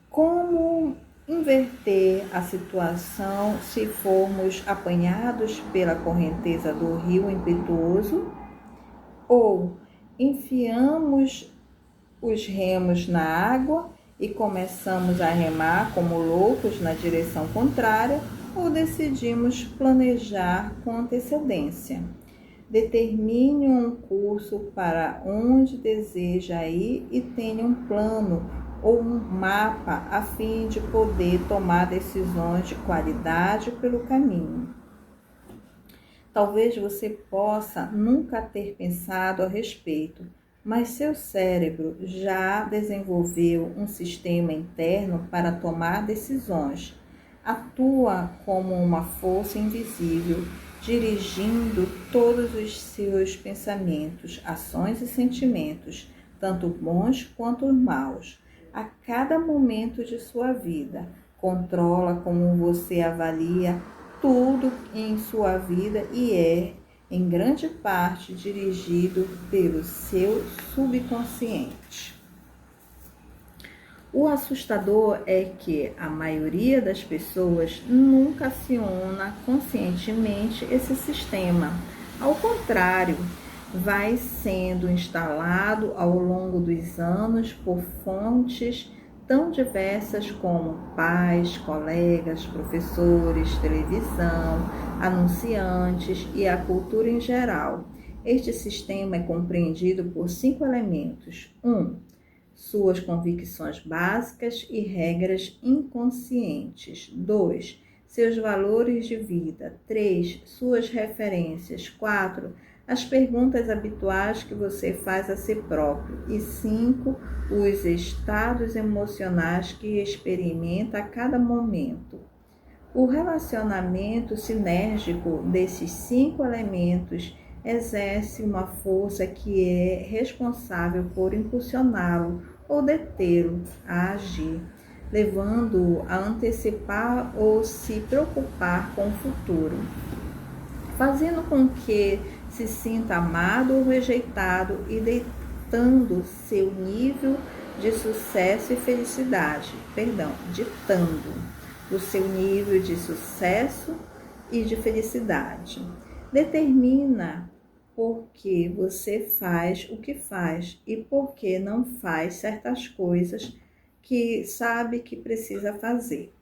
Como inverter a situação se formos apanhados pela correnteza do rio impetuoso? Ou enfiamos os remos na água e começamos a remar como loucos na direção contrária, ou decidimos planejar com antecedência? Determine um curso para onde deseja ir e tenha um plano ou um mapa a fim de poder tomar decisões de qualidade pelo caminho. Talvez você possa nunca ter pensado a respeito, mas seu cérebro já desenvolveu um sistema interno para tomar decisões. Atua como uma força invisível, dirigindo todos os seus pensamentos, ações e sentimentos, tanto bons quanto maus, a cada momento de sua vida. Controla como você avalia tudo em sua vida e é, em grande parte, dirigido pelo seu subconsciente. O assustador é que a maioria das pessoas nunca aciona conscientemente esse sistema. Ao contrário, vai sendo instalado ao longo dos anos por fontes tão diversas como pais, colegas, professores, televisão, anunciantes e a cultura em geral. Este sistema é compreendido por 5 elementos. 1. Suas convicções básicas e regras inconscientes. 2. Seus valores de vida. 3. Suas referências. 4. As perguntas habituais que você faz a si próprio. E 5. Os estados emocionais que experimenta a cada momento. O relacionamento sinérgico desses 5 elementos exerce uma força que é responsável por impulsioná-lo ou detê-lo a agir, levando-o a antecipar ou se preocupar com o futuro, fazendo com que se sinta amado ou rejeitado e ditando seu nível de sucesso e felicidade, ditando o seu nível de sucesso e de felicidade. Determina por que você faz o que faz e por que não faz certas coisas que sabe que precisa fazer.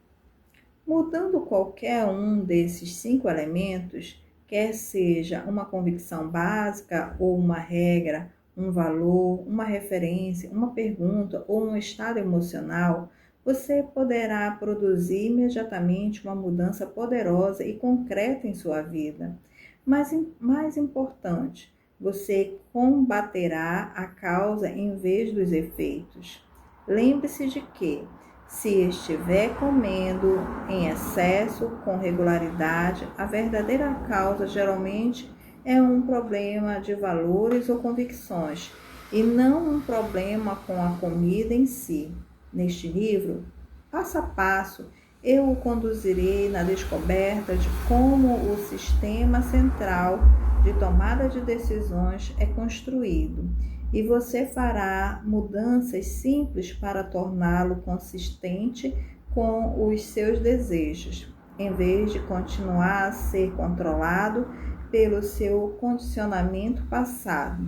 Mudando qualquer um desses 5 elementos, quer seja uma convicção básica ou uma regra, um valor, uma referência, uma pergunta ou um estado emocional, você poderá produzir imediatamente uma mudança poderosa e concreta em sua vida. Mas, mais importante, você combaterá a causa em vez dos efeitos. Lembre-se de que, se estiver comendo em excesso, com regularidade, a verdadeira causa geralmente é um problema de valores ou convicções, e não um problema com a comida em si. Neste livro, passo a passo, eu o conduzirei na descoberta de como o sistema central de tomada de decisões é construído, e você fará mudanças simples para torná-lo consistente com os seus desejos, em vez de continuar a ser controlado pelo seu condicionamento passado.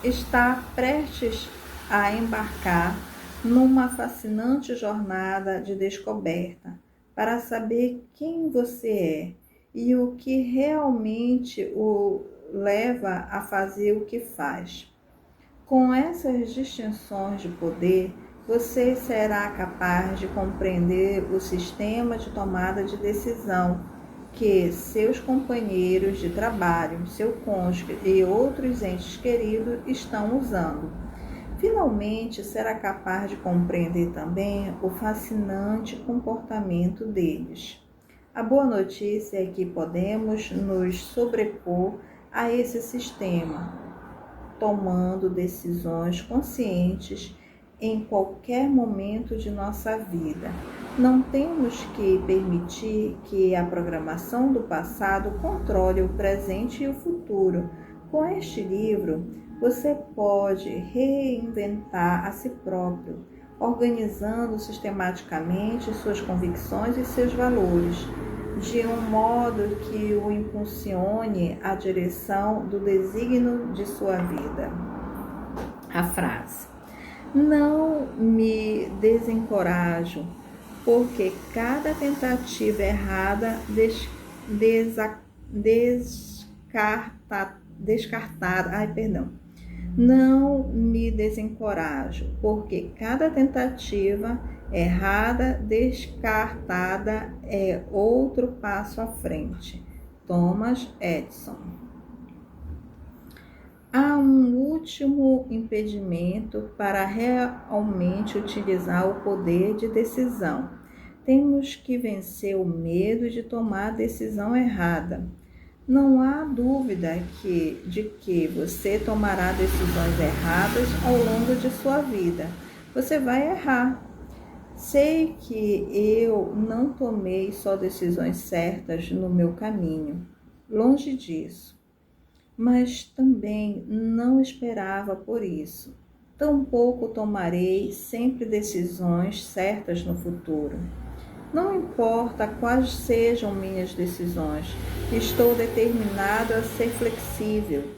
Está prestes a embarcar numa fascinante jornada de descoberta para saber quem você é e o que realmente o leva a fazer o que faz. Com essas distinções de poder, você será capaz de compreender o sistema de tomada de decisão que seus companheiros de trabalho, seu cônjuge e outros entes queridos estão usando. Finalmente, será capaz de compreender também o fascinante comportamento deles. A boa notícia é que podemos nos sobrepor a esse sistema, tomando decisões conscientes em qualquer momento de nossa vida. Não temos que permitir que a programação do passado controle o presente e o futuro. Com este livro, você pode reinventar a si próprio, organizando sistematicamente suas convicções e seus valores, de um modo que o impulsione à direção do desígnio de sua vida. A frase: não me desencorajo, porque cada tentativa errada Não me desencorajo, porque cada tentativa errada descartada é outro passo à frente. Thomas Edison. Há um último impedimento para realmente utilizar o poder de decisão. Temos que vencer o medo de tomar a decisão errada. Não há dúvida de que você tomará decisões erradas ao longo de sua vida. Você vai errar. Sei que eu não tomei só decisões certas no meu caminho. Longe disso. Mas também não esperava por isso. Tampouco tomarei sempre decisões certas no futuro. Não importa quais sejam minhas decisões, estou determinado a ser flexível,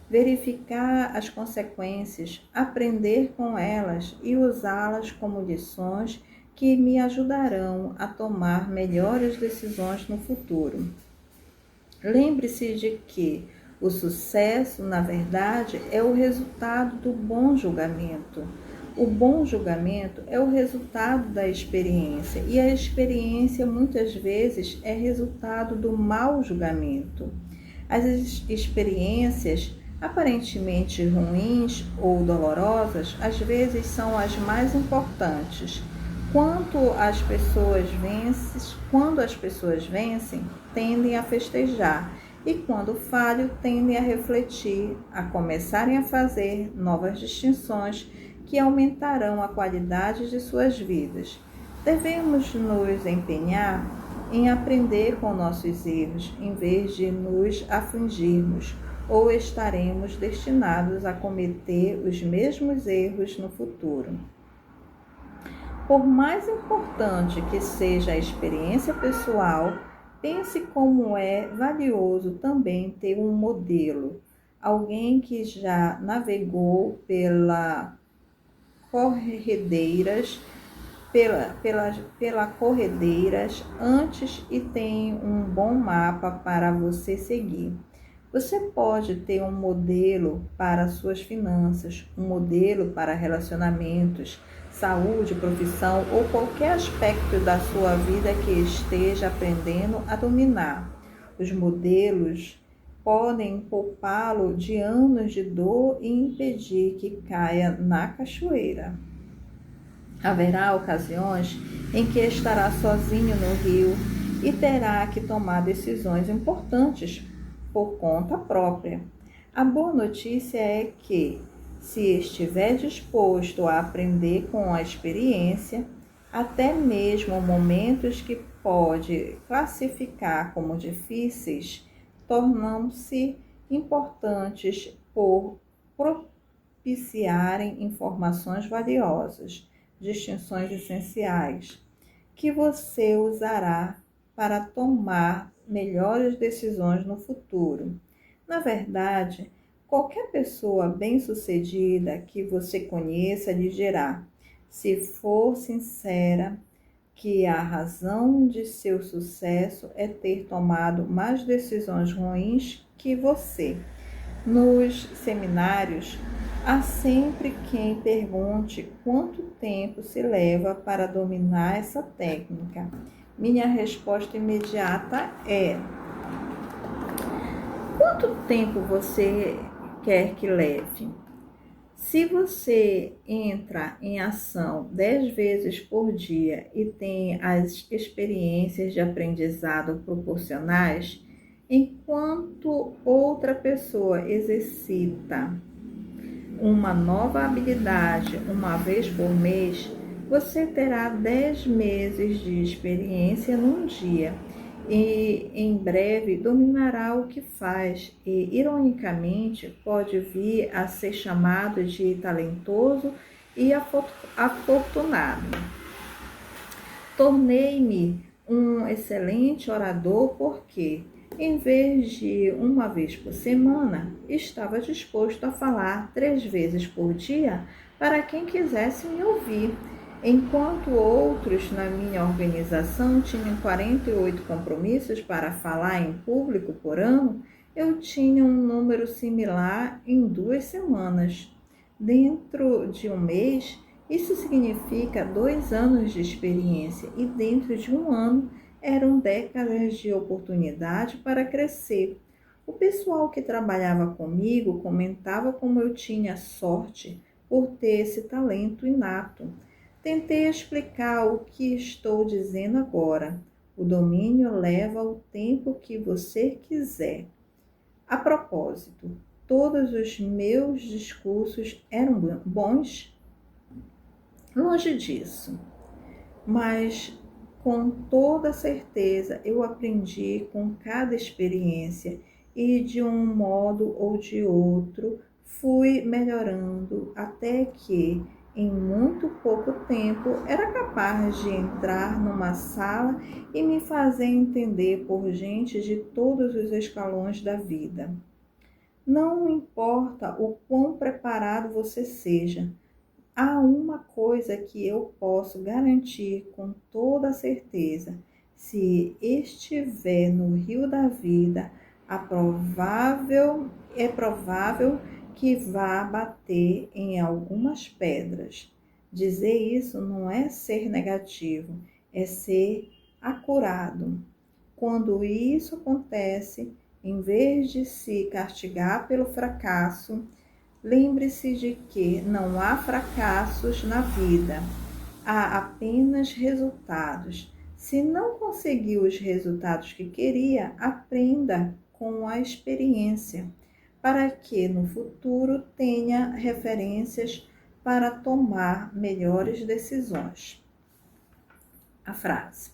verificar as consequências, aprender com elas e usá-las como lições que me ajudarão a tomar melhores decisões no futuro. Lembre-se de que o sucesso, na verdade, é o resultado do bom julgamento. O bom julgamento é o resultado da experiência e a experiência muitas vezes é resultado do mau julgamento. As experiências aparentemente ruins ou dolorosas às vezes são as mais importantes. Quando as pessoas vencem, tendem a festejar e quando falham, tendem a refletir, a começarem a fazer novas distinções que aumentarão a qualidade de suas vidas. Devemos nos empenhar em aprender com nossos erros, em vez de nos afligirmos, ou estaremos destinados a cometer os mesmos erros no futuro. Por mais importante que seja a experiência pessoal, pense como é valioso também ter um modelo, alguém que já navegou pela corredeiras antes e tem um bom mapa para você seguir. Você pode ter um modelo para suas finanças, um modelo para relacionamentos, saúde, profissão ou qualquer aspecto da sua vida que esteja aprendendo a dominar. Os modelos podem poupá-lo de anos de dor e impedir que caia na cachoeira. Haverá ocasiões em que estará sozinho no rio e terá que tomar decisões importantes por conta própria. A boa notícia é que, se estiver disposto a aprender com a experiência, até mesmo momentos que pode classificar como difíceis, tornam-se importantes por propiciarem informações valiosas, distinções essenciais, que você usará para tomar melhores decisões no futuro. Na verdade, qualquer pessoa bem-sucedida que você conheça lhe dirá, se for sincera, que a razão de seu sucesso é ter tomado mais decisões ruins que você. Nos seminários, há sempre quem pergunte quanto tempo se leva para dominar essa técnica. Minha resposta imediata é: quanto tempo você quer que leve? Se você entra em ação 10 vezes por dia e tem as experiências de aprendizado proporcionais, enquanto outra pessoa exercita uma nova habilidade uma vez por mês, você terá 10 meses de experiência num dia e em breve dominará o que faz e, ironicamente, pode vir a ser chamado de talentoso e afortunado. Tornei-me um excelente orador porque, em vez de uma vez por semana, estava disposto a falar 3 vezes por dia para quem quisesse me ouvir. Enquanto outros na minha organização tinham 48 compromissos para falar em público por ano, eu tinha um número similar em 2 semanas. Dentro de um mês, isso significa 2 anos de experiência e dentro de um ano eram décadas de oportunidade para crescer. O pessoal que trabalhava comigo comentava como eu tinha sorte por ter esse talento inato. Tentei explicar o que estou dizendo agora. O domínio leva o tempo que você quiser. A propósito, todos os meus discursos eram bons? Longe disso. Mas, com toda certeza, eu aprendi com cada experiência e, de um modo ou de outro, fui melhorando até que, em muito pouco tempo, era capaz de entrar numa sala e me fazer entender por gente de todos os escalões da vida. Não importa o quão preparado você seja, há uma coisa que eu posso garantir com toda certeza: se estiver no rio da vida, É provável que vá bater em algumas pedras. Dizer isso não é ser negativo, é ser acurado. Quando isso acontece, em vez de se castigar pelo fracasso, lembre-se de que não há fracassos na vida, há apenas resultados. Se não conseguiu os resultados que queria, aprenda com a experiência, para que no futuro tenha referências para tomar melhores decisões. A frase: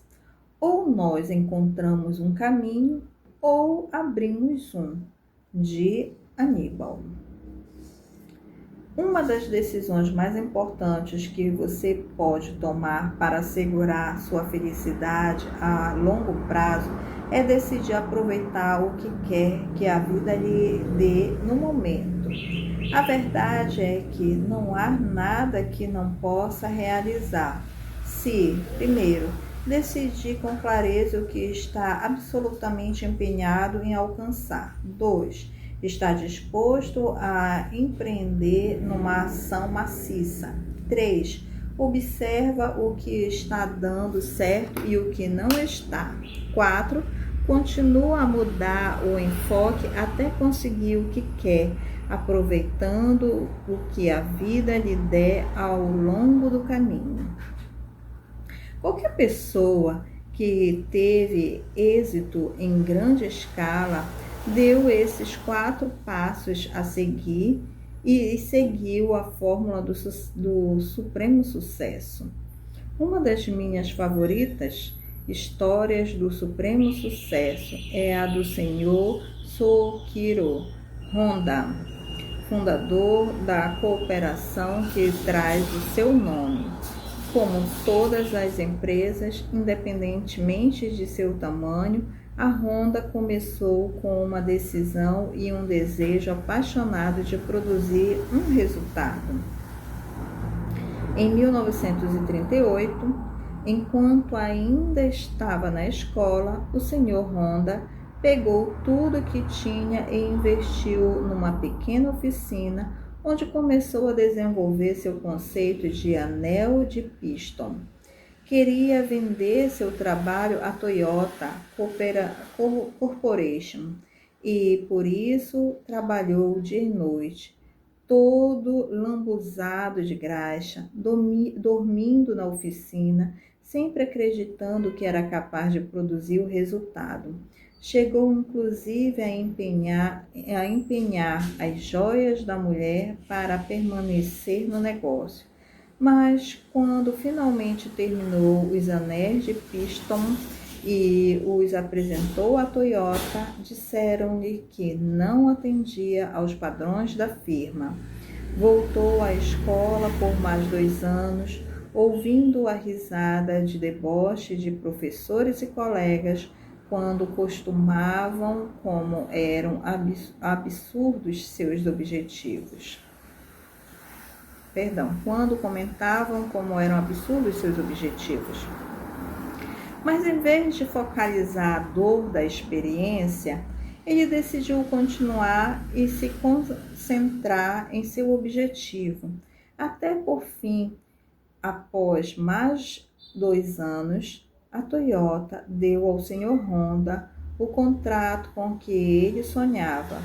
ou nós encontramos um caminho, ou abrimos um, de Aníbal. Uma das decisões mais importantes que você pode tomar para assegurar sua felicidade a longo prazo é decidir aproveitar o que quer que a vida lhe dê no momento. A verdade é que não há nada que não possa realizar se, primeiro, decidir com clareza o que está absolutamente empenhado em alcançar. 2. Está disposto a empreender numa ação maciça. 3. Observa o que está dando certo e o que não está. 4. Continua a mudar o enfoque até conseguir o que quer, aproveitando o que a vida lhe der ao longo do caminho. Qualquer pessoa que teve êxito em grande escala deu esses 4 passos a seguir e seguiu a fórmula do supremo sucesso. Uma das minhas favoritas histórias do supremo sucesso é a do Sr. Soichiro Honda, fundador da cooperação que traz o seu nome. Como todas as empresas, independentemente de seu tamanho, a Honda começou com uma decisão e um desejo apaixonado de produzir um resultado. Em 1938, enquanto ainda estava na escola, o Sr. Honda pegou tudo que tinha e investiu numa pequena oficina, onde começou a desenvolver seu conceito de anel de piston. Queria vender seu trabalho à Toyota Corporation e, por isso, trabalhou dia e noite, todo lambuzado de graxa, dormindo na oficina, sempre acreditando que era capaz de produzir o resultado. Chegou inclusive a empenhar as joias da mulher para permanecer no negócio. Mas quando finalmente terminou os anéis de piston e os apresentou à Toyota, disseram-lhe que não atendia aos padrões da firma. Voltou à escola por mais 2 anos, ouvindo a risada de deboche de professores e colegas quando como eram absurdos seus objetivos. Quando comentavam como eram absurdos seus objetivos. Mas em vez de focalizar a dor da experiência, ele decidiu continuar e se concentrar em seu objetivo. Até por fim, após mais 2 anos, a Toyota deu ao Sr. Honda o contrato com que ele sonhava.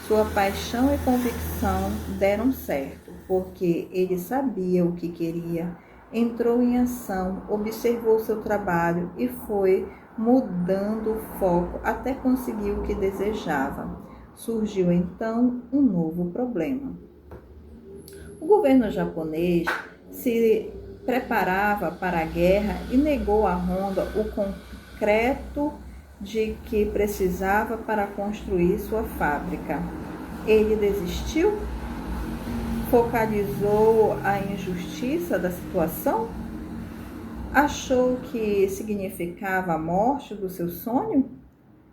Sua paixão e convicção deram certo, porque ele sabia o que queria, entrou em ação, observou seu trabalho e foi mudando o foco até conseguir o que desejava. Surgiu então um novo problema. O governo japonês se preparava para a guerra e negou à Honda o concreto de que precisava para construir sua fábrica. Ele desistiu? Focalizou a injustiça da situação? Achou que significava a morte do seu sonho?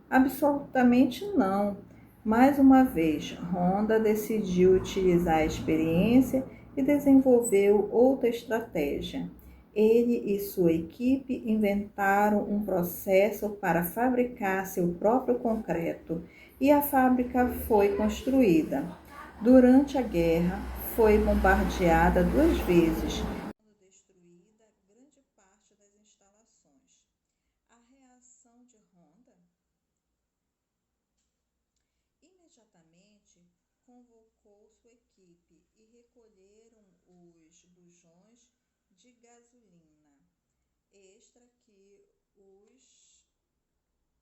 Absolutamente não. Mais uma vez, Honda decidiu utilizar a experiência e desenvolveu outra estratégia. Ele e sua equipe inventaram um processo para fabricar seu próprio concreto e a fábrica foi construída. Durante a guerra, foi bombardeada 2 vezes, sendo destruída grande parte das instalações. A reação de Honda? Imediatamente convocou sua equipe e recolheram os bujões de gasolina extra que os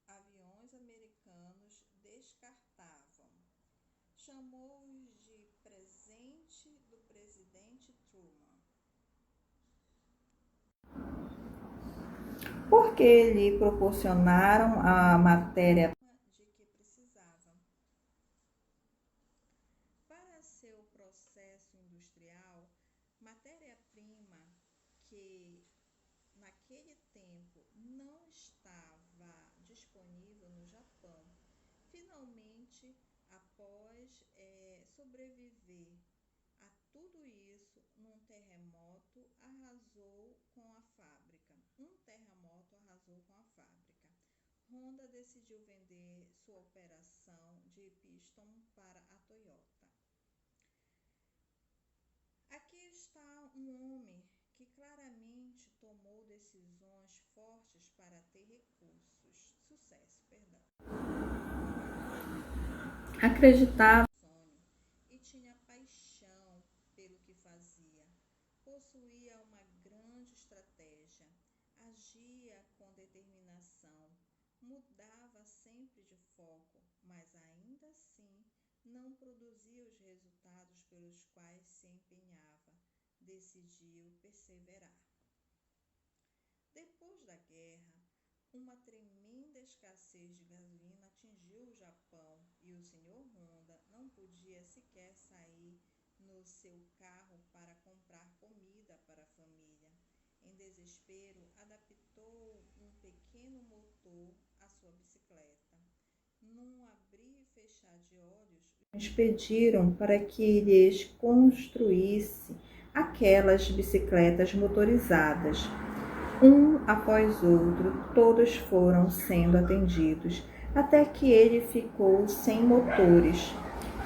aviões americanos descartavam. Chamou-os de presente do presidente Truman, porque lhe proporcionaram a matéria de que precisava. Para seu processo industrial, matéria-prima que naquele tempo não estava disponível no Japão, finalmente, após sobreviver a tudo isso, num terremoto arrasou com a fábrica. Honda decidiu vender sua operação de piston para a Toyota. Aqui está um homem que claramente tomou decisões fortes para ter sucesso. Acreditava no sonho e tinha paixão pelo que fazia. Possuía uma grande estratégia, agia com determinação, mudava sempre de foco, mas ainda assim não produzia os resultados pelos quais se empenhava. Decidiu perseverar. Depois da guerra, uma tremenda escassez de gasolina atingiu o Japão e o Sr. Honda não podia sequer sair no seu carro para comprar comida para a família. Em desespero, adaptou um pequeno motor à sua bicicleta. Num abrir e fechar de olhos, eles pediram para que lhes construísse aquelas bicicletas motorizadas. Um após outro, todos foram sendo atendidos, até que ele ficou sem motores.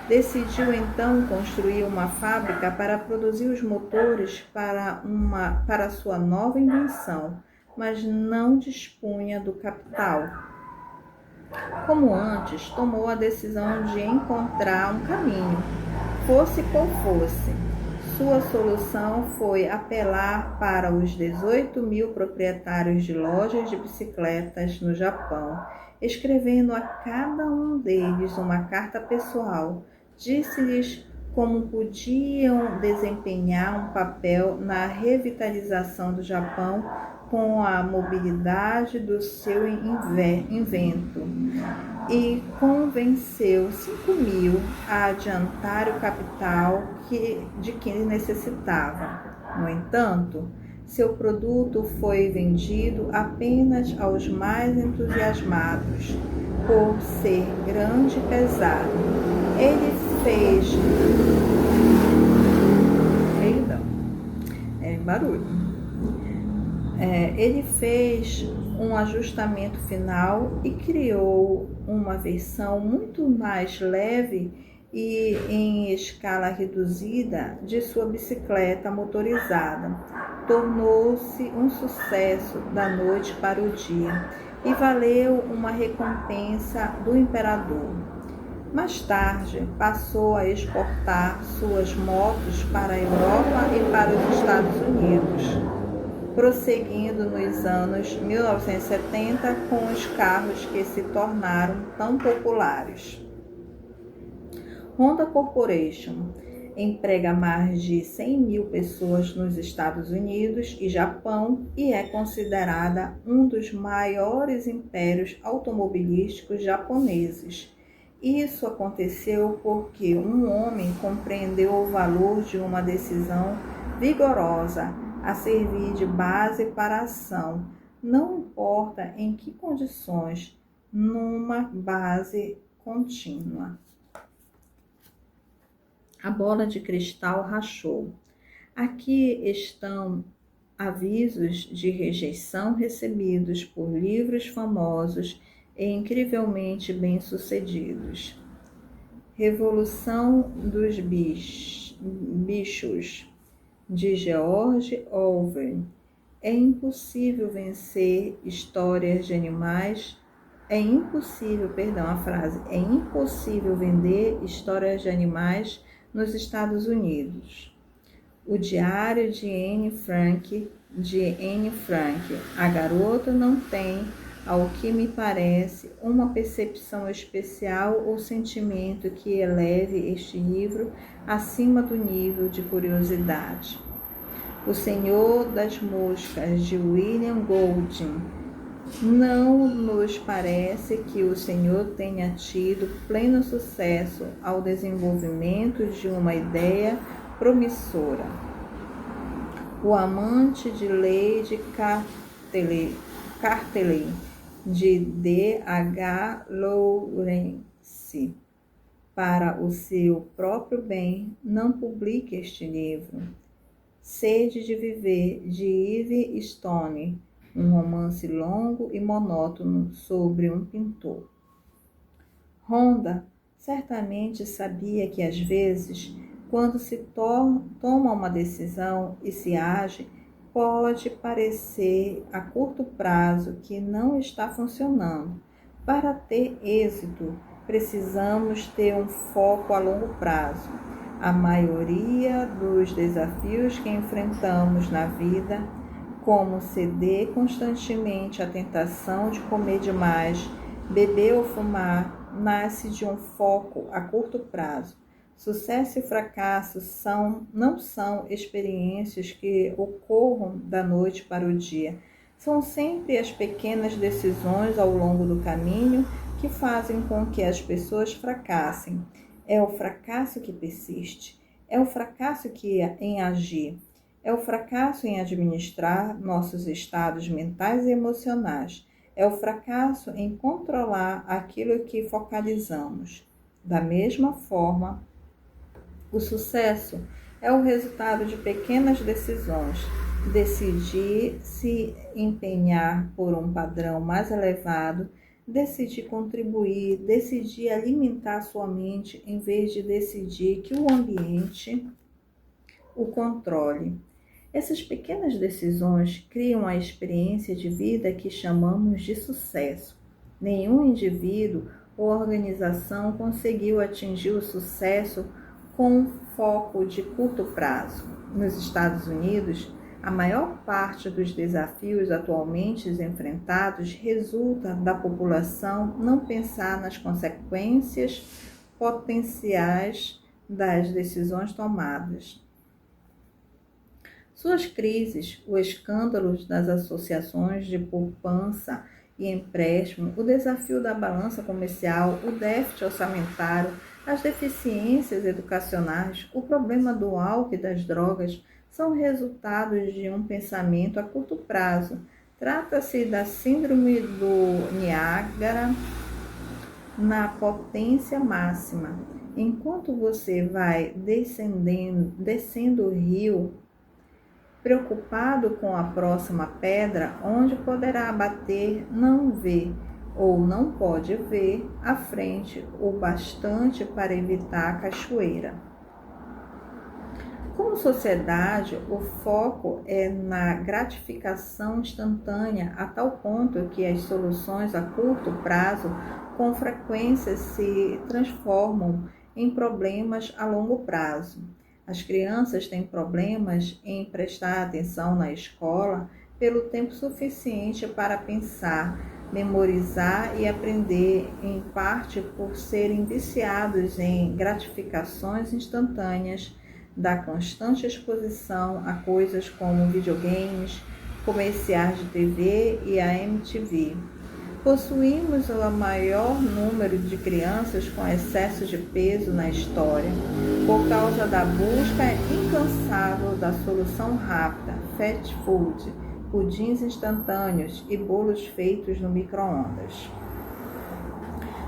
Decidiu então construir uma fábrica para produzir os motores para sua nova invenção, mas não dispunha do capital. Como antes, tomou a decisão de encontrar um caminho, fosse qual fosse. Sua solução foi apelar para os 18.000 proprietários de lojas de bicicletas no Japão, escrevendo a cada um deles uma carta pessoal. Disse-lhes como podiam desempenhar um papel na revitalização do Japão com a mobilidade do seu invento e convenceu 5.000 a adiantar o capital de que ele necessitava. No entanto, seu produto foi vendido apenas aos mais entusiasmados, por ser grande e pesado. Ele fez... Ele fez um ajustamento final e criou uma versão muito mais leve e em escala reduzida de sua bicicleta motorizada. Tornou-se um sucesso da noite para o dia e valeu uma recompensa do imperador. Mais tarde, passou a exportar suas motos para a Europa e para os Estados Unidos, prosseguindo nos anos 1970 com os carros que se tornaram tão populares. Honda Corporation emprega mais de 100.000 pessoas nos Estados Unidos e Japão e é considerada um dos maiores impérios automobilísticos japoneses. Isso aconteceu porque um homem compreendeu o valor de uma decisão vigorosa a servir de base para a ação, não importa em que condições, numa base contínua. A bola de cristal rachou. Aqui estão avisos de rejeição recebidos por livros famosos e incrivelmente bem-sucedidos. Revolução dos Bichos, de George Orwell. É impossível vender histórias de animais nos Estados Unidos. O Diário de Anne Frank. A garota não tem, ao que me parece, uma percepção especial ou sentimento que eleve este livro acima do nível de curiosidade. O Senhor das Moscas, de William Golding. Não nos parece que o Senhor tenha tido pleno sucesso ao desenvolvimento de uma ideia promissora. O Amante de Lady Cartley, de D.H. Lawrence. Para o seu próprio bem, não publique este livro. Sede de Viver, de Eve Stone, um romance longo e monótono sobre um pintor. Rhonda certamente sabia que, às vezes, quando se toma uma decisão e se age, pode parecer a curto prazo que não está funcionando. Para ter êxito, precisamos ter um foco a longo prazo. A maioria dos desafios que enfrentamos na vida, como ceder constantemente à tentação de comer demais, beber ou fumar, nasce de um foco a curto prazo. Sucesso e fracasso não são experiências que ocorram da noite para o dia. São sempre as pequenas decisões ao longo do caminho que fazem com que as pessoas fracassem. É o fracasso que persiste, é o fracasso em agir, é o fracasso em administrar nossos estados mentais e emocionais, é o fracasso em controlar aquilo que focalizamos. Da mesma forma, o sucesso é o resultado de pequenas decisões. Decidir se empenhar por um padrão mais elevado, decidir contribuir, decidir alimentar sua mente em vez de decidir que o ambiente o controle. Essas pequenas decisões criam a experiência de vida que chamamos de sucesso. Nenhum indivíduo ou organização conseguiu atingir o sucesso com foco de curto prazo. Nos Estados Unidos, a maior parte dos desafios atualmente enfrentados resulta da população não pensar nas consequências potenciais das decisões tomadas. Suas crises, os escândalos das associações de poupança e empréstimo, o desafio da balança comercial, o déficit orçamentário, as deficiências educacionais, o problema do álcool e das drogas são resultados de um pensamento a curto prazo. Trata-se da síndrome do Niágara na potência máxima. Enquanto você vai descendo o rio, preocupado com a próxima pedra, onde poderá bater, não vê ou não pode ver à frente o bastante para evitar a cachoeira. Como sociedade, o foco é na gratificação instantânea a tal ponto que as soluções a curto prazo com frequência se transformam em problemas a longo prazo. As crianças têm problemas em prestar atenção na escola pelo tempo suficiente para pensar, memorizar e aprender, em parte por serem viciados em gratificações instantâneas da constante exposição a coisas como videogames, comerciais de TV e a MTV. Possuímos o maior número de crianças com excesso de peso na história, por causa da busca incansável da solução rápida, fast food, pudins instantâneos e bolos feitos no micro-ondas.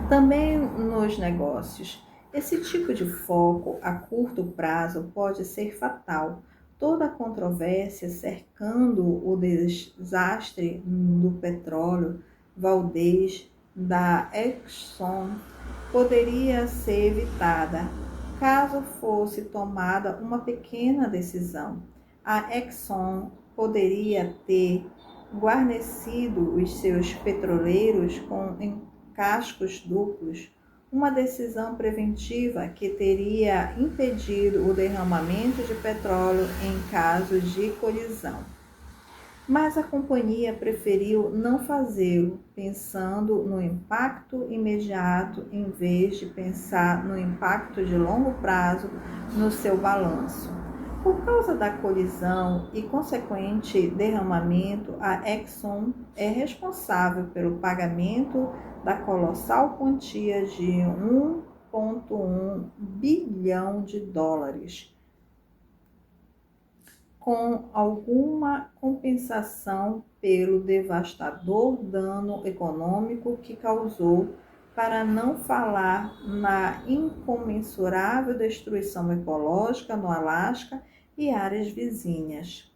Também nos negócios, esse tipo de foco a curto prazo pode ser fatal. toda a controvérsia cercando o desastre do petróleo Valdez da Exxon poderia ser evitada caso fosse tomada uma pequena decisão. A Exxon poderia ter guarnecido os seus petroleiros com cascos duplos, uma decisão preventiva que teria impedido o derramamento de petróleo em caso de colisão. Mas a companhia preferiu não fazê-lo, pensando no impacto imediato em vez de pensar no impacto de longo prazo no seu balanço. Por causa da colisão e consequente derramamento, a Exxon é responsável pelo pagamento da colossal quantia de 1,1 bilhão de dólares, com alguma compensação pelo devastador dano econômico que causou, para não falar na incomensurável destruição ecológica no Alasca e áreas vizinhas.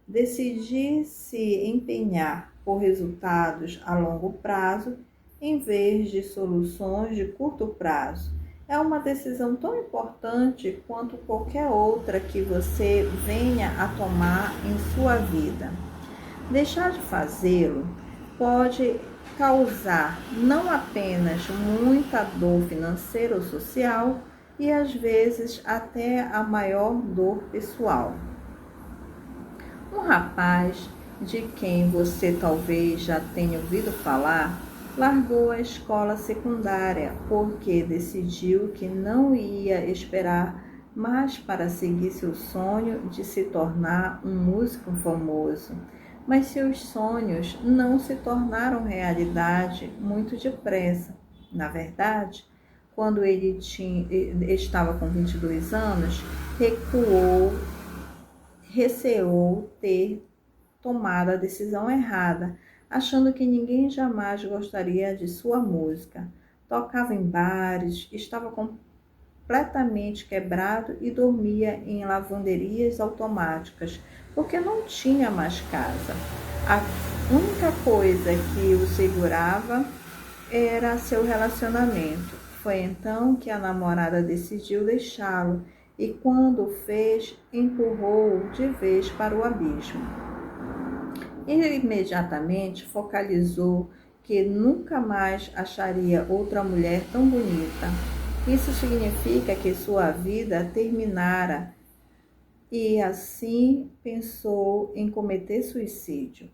Decidir se empenhar por resultados a longo prazo em vez de soluções de curto prazo é uma decisão tão importante quanto qualquer outra que você venha a tomar em sua vida. Deixar de fazê-lo pode causar não apenas muita dor financeira ou social, e às vezes até a maior dor pessoal. Um rapaz de quem você talvez já tenha ouvido falar largou a escola secundária porque decidiu que não ia esperar mais para seguir seu sonho de se tornar um músico famoso. Mas seus sonhos não se tornaram realidade muito depressa. Na verdade, quando ele estava com 22 anos, receou ter tomado a decisão errada, achando que ninguém jamais gostaria de sua música. Tocava em bares, estava completamente quebrado e dormia em lavanderias automáticas, porque não tinha mais casa. A única coisa que o segurava era seu relacionamento. Foi então que a namorada decidiu deixá-lo e, quando o fez, empurrou-o de vez para o abismo. Ele imediatamente focalizou que nunca mais acharia outra mulher tão bonita. Isso significa que sua vida terminara e assim pensou em cometer suicídio.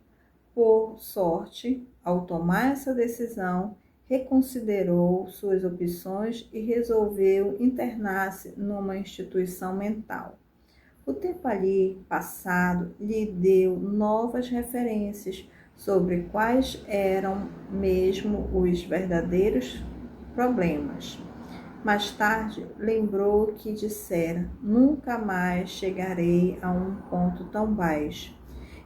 Por sorte, ao tomar essa decisão, reconsiderou suas opções e resolveu internar-se numa instituição mental. O tempo ali passado lhe deu novas referências sobre quais eram mesmo os verdadeiros problemas. Mais tarde, lembrou que dissera: nunca mais chegarei a um ponto tão baixo.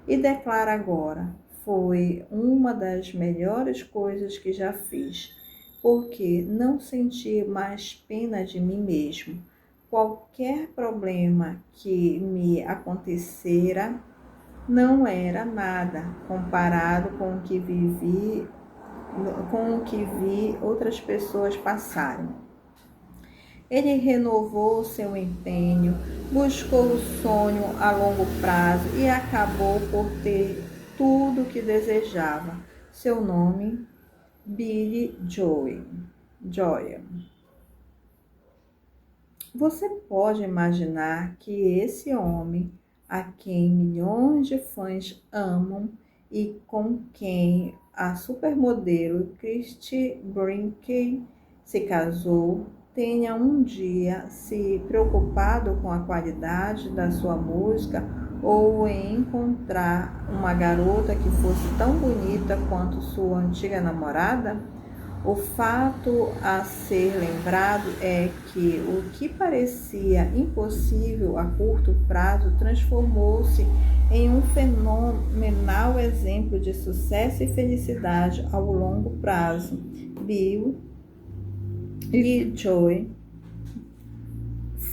E declara agora: foi uma das melhores coisas que já fiz, porque não senti mais pena de mim mesmo. Qualquer problema que me acontecera não era nada comparado com o que vi outras pessoas passarem. Ele renovou seu empenho, buscou o sonho a longo prazo e acabou por ter tudo o que desejava. Seu nome, Billy Joel. Você pode imaginar que esse homem, a quem milhões de fãs amam e com quem a supermodelo Christie Brinkley se casou, tenha um dia se preocupado com a qualidade da sua música ou em encontrar uma garota que fosse tão bonita quanto sua antiga namorada? O fato a ser lembrado é que o que parecia impossível a curto prazo transformou-se em um fenomenal exemplo de sucesso e felicidade ao longo prazo. Billy Joel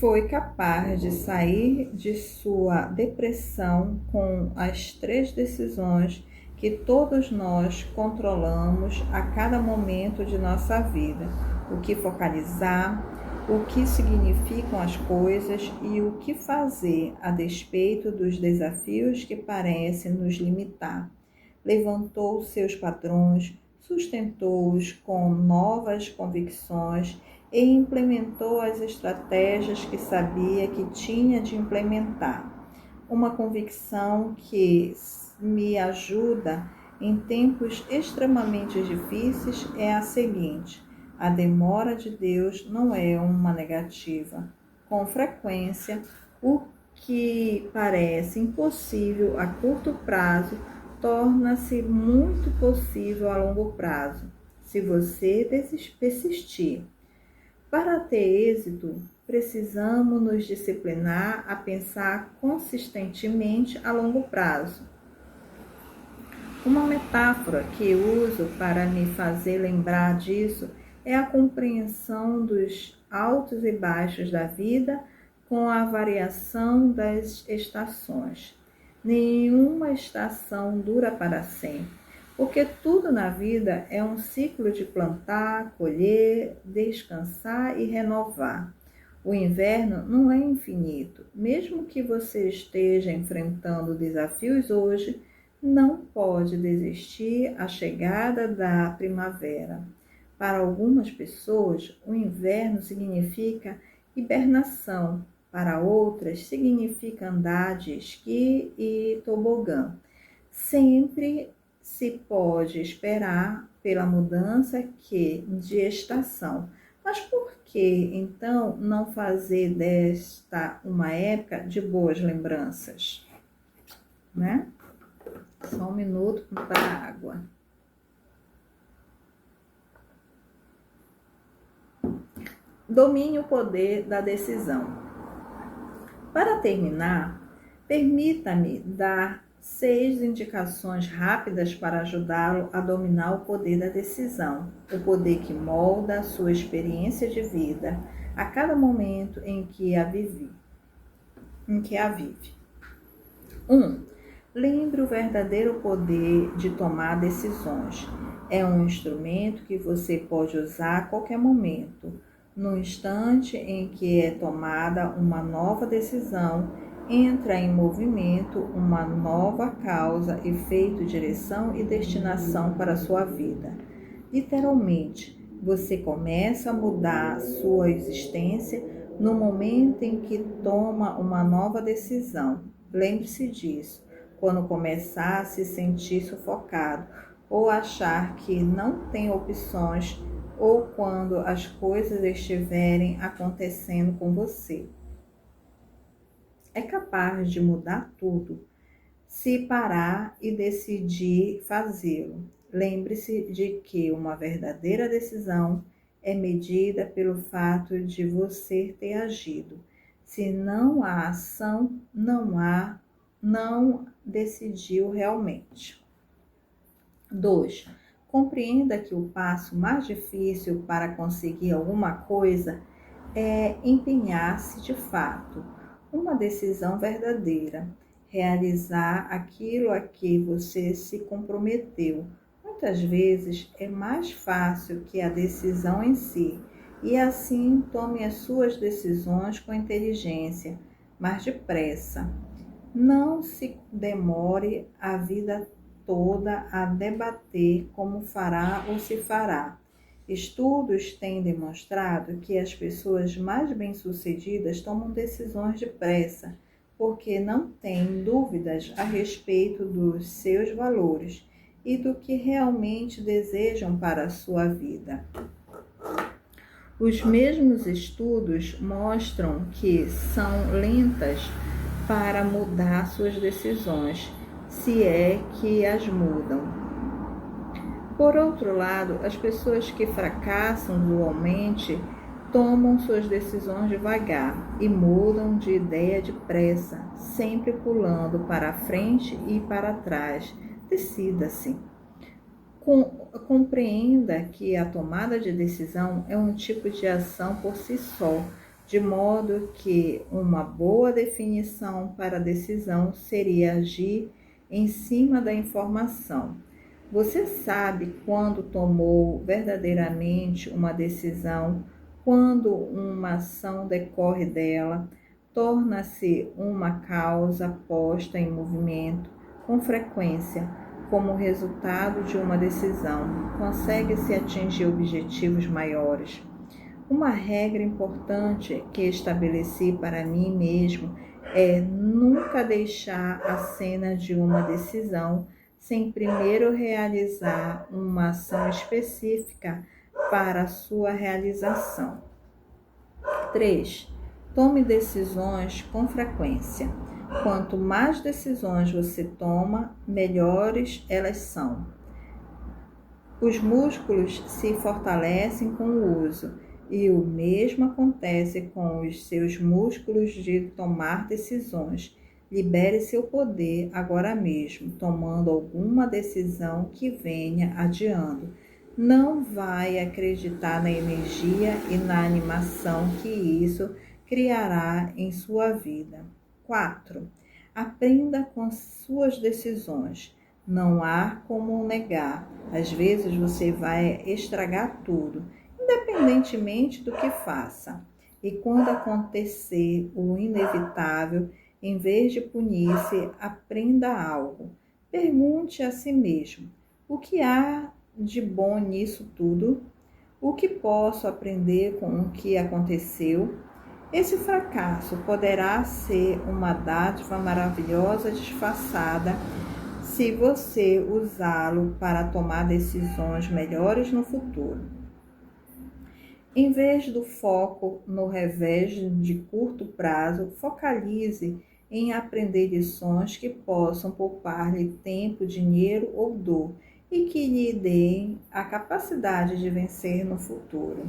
foi capaz de sair de sua depressão com as 3 decisões que todos nós controlamos a cada momento de nossa vida: o que focalizar, o que significam as coisas e o que fazer a despeito dos desafios que parecem nos limitar. Levantou seus padrões, sustentou-os com novas convicções e implementou as estratégias que sabia que tinha de implementar. Uma convicção que me ajuda em tempos extremamente difíceis é a seguinte: a demora de Deus não é uma negativa. Com frequência, o que parece impossível a curto prazo torna-se muito possível a longo prazo, se você persistir. Para ter êxito, precisamos nos disciplinar a pensar consistentemente a longo prazo. Uma metáfora que uso para me fazer lembrar disso é a compreensão dos altos e baixos da vida com a variação das estações. Nenhuma estação dura para sempre, porque tudo na vida é um ciclo de plantar, colher, descansar e renovar. O inverno não é infinito. Mesmo que você esteja enfrentando desafios hoje, não pode desistir a chegada da primavera. Para algumas pessoas, o inverno significa hibernação. Para outras, significa andar de esqui e tobogã. Sempre se pode esperar pela mudança de estação. Mas por que, então, não fazer desta uma época de boas lembranças? Né? Só um minuto para a água. Domine o poder da decisão. Para terminar, permita-me dar 6 indicações rápidas para ajudá-lo a dominar o poder da decisão, o poder que molda a sua experiência de vida a cada momento em que a vive. 1. Lembre o verdadeiro poder de tomar decisões. É um instrumento que você pode usar a qualquer momento. No instante em que é tomada uma nova decisão, entra em movimento uma nova causa, efeito, direção e destinação para a sua vida. Literalmente, você começa a mudar sua existência no momento em que toma uma nova decisão. Lembre-se disso. Quando começar a se sentir sufocado ou achar que não tem opções, ou quando as coisas estiverem acontecendo com você. É capaz de mudar tudo, se parar e decidir fazê-lo. Lembre-se de que uma verdadeira decisão é medida pelo fato de você ter agido. Se não há ação, não decidiu realmente. 2. Compreenda que o passo mais difícil para conseguir alguma coisa é empenhar-se de fato. Uma decisão verdadeira, realizar aquilo a que você se comprometeu. Muitas vezes é mais fácil que a decisão em si, e assim tome as suas decisões com inteligência, mas depressa. Não se demore a vida toda a debater como fará ou se fará. Estudos têm demonstrado que as pessoas mais bem-sucedidas tomam decisões depressa, porque não têm dúvidas a respeito dos seus valores e do que realmente desejam para a sua vida. Os mesmos estudos mostram que são lentas para mudar suas decisões, se é que as mudam. Por outro lado, as pessoas que fracassam usualmente tomam suas decisões devagar e mudam de ideia depressa, sempre pulando para a frente e para trás. Decida-se. Compreenda que a tomada de decisão é um tipo de ação por si só. de modo que uma boa definição para a decisão seria agir em cima da informação. Você sabe quando tomou verdadeiramente uma decisão, quando uma ação decorre dela, torna-se uma causa posta em movimento com frequência, como resultado de uma decisão. Consegue-se atingir objetivos maiores. Uma regra importante que estabeleci para mim mesmo é nunca deixar a cena de uma decisão sem primeiro realizar uma ação específica para a sua realização. 3. Tome decisões com frequência. Quanto mais decisões você toma, melhores elas são. Os músculos se fortalecem com o uso, e o mesmo acontece com os seus músculos de tomar decisões. Libere seu poder agora mesmo, tomando alguma decisão que venha adiando. Não vai acreditar na energia e na animação que isso criará em sua vida. 4. Aprenda com suas decisões. Não há como negar. Às vezes você vai estragar tudo, independentemente do que faça. E quando acontecer o inevitável, em vez de punir-se, aprenda algo. Pergunte a si mesmo: o que há de bom nisso tudo? O que posso aprender com o que aconteceu? Esse fracasso poderá ser uma dádiva maravilhosa disfarçada se você usá-lo para tomar decisões melhores no futuro. Em vez do foco no revés de curto prazo, focalize em aprender lições que possam poupar-lhe tempo, dinheiro ou dor e que lhe deem a capacidade de vencer no futuro.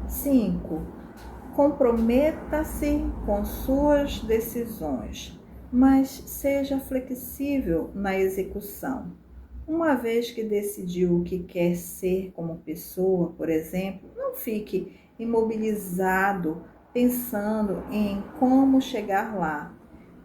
5. Comprometa-se com suas decisões, mas seja flexível na execução. Uma vez que decidiu o que quer ser como pessoa, por exemplo, não fique imobilizado pensando em como chegar lá.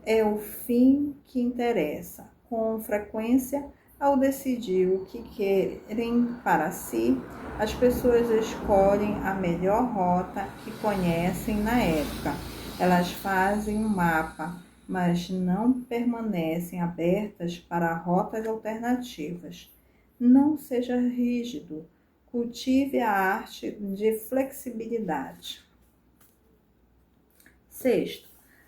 É o fim que interessa. Com frequência, ao decidir o que querem para si, as pessoas escolhem a melhor rota que conhecem na época. Elas fazem um mapa, mas não permanecem abertas para rotas alternativas. Não seja rígido, cultive a arte de flexibilidade. 6.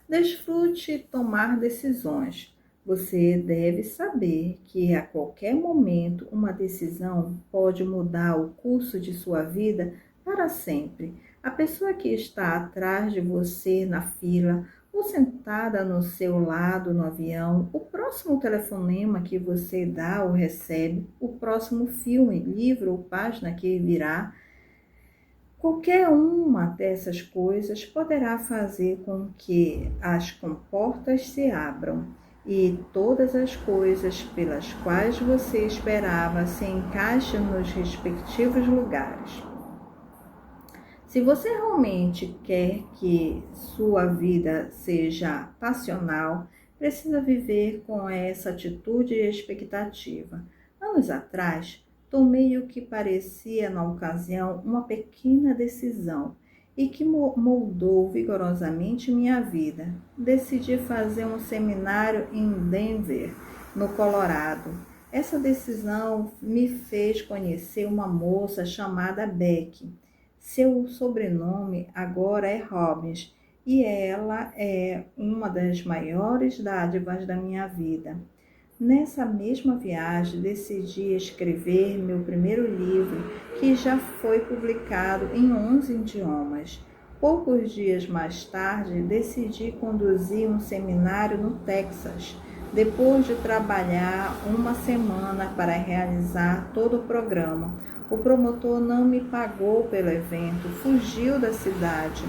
Desfrute tomar decisões. Você deve saber que a qualquer momento uma decisão pode mudar o curso de sua vida para sempre. A pessoa que está atrás de você na fila ou sentada no seu lado no avião, o próximo telefonema que você dá ou recebe, o próximo filme, livro ou página que virá, qualquer uma dessas coisas poderá fazer com que as comportas se abram e todas as coisas pelas quais você esperava se encaixem nos respectivos lugares. Se você realmente quer que sua vida seja passional, precisa viver com essa atitude e expectativa. Anos atrás, tomei o que parecia na ocasião uma pequena decisão e que moldou vigorosamente minha vida. Decidi fazer um seminário em Denver, no Colorado. Essa decisão me fez conhecer uma moça chamada Becky. Seu sobrenome agora é Robbins e ela é uma das maiores dádivas da minha vida. Nessa mesma viagem, decidi escrever meu primeiro livro, que já foi publicado em 11 idiomas. Poucos dias mais tarde, decidi conduzir um seminário no Texas. Depois de trabalhar uma semana para realizar todo o programa, o promotor não me pagou pelo evento, fugiu da cidade.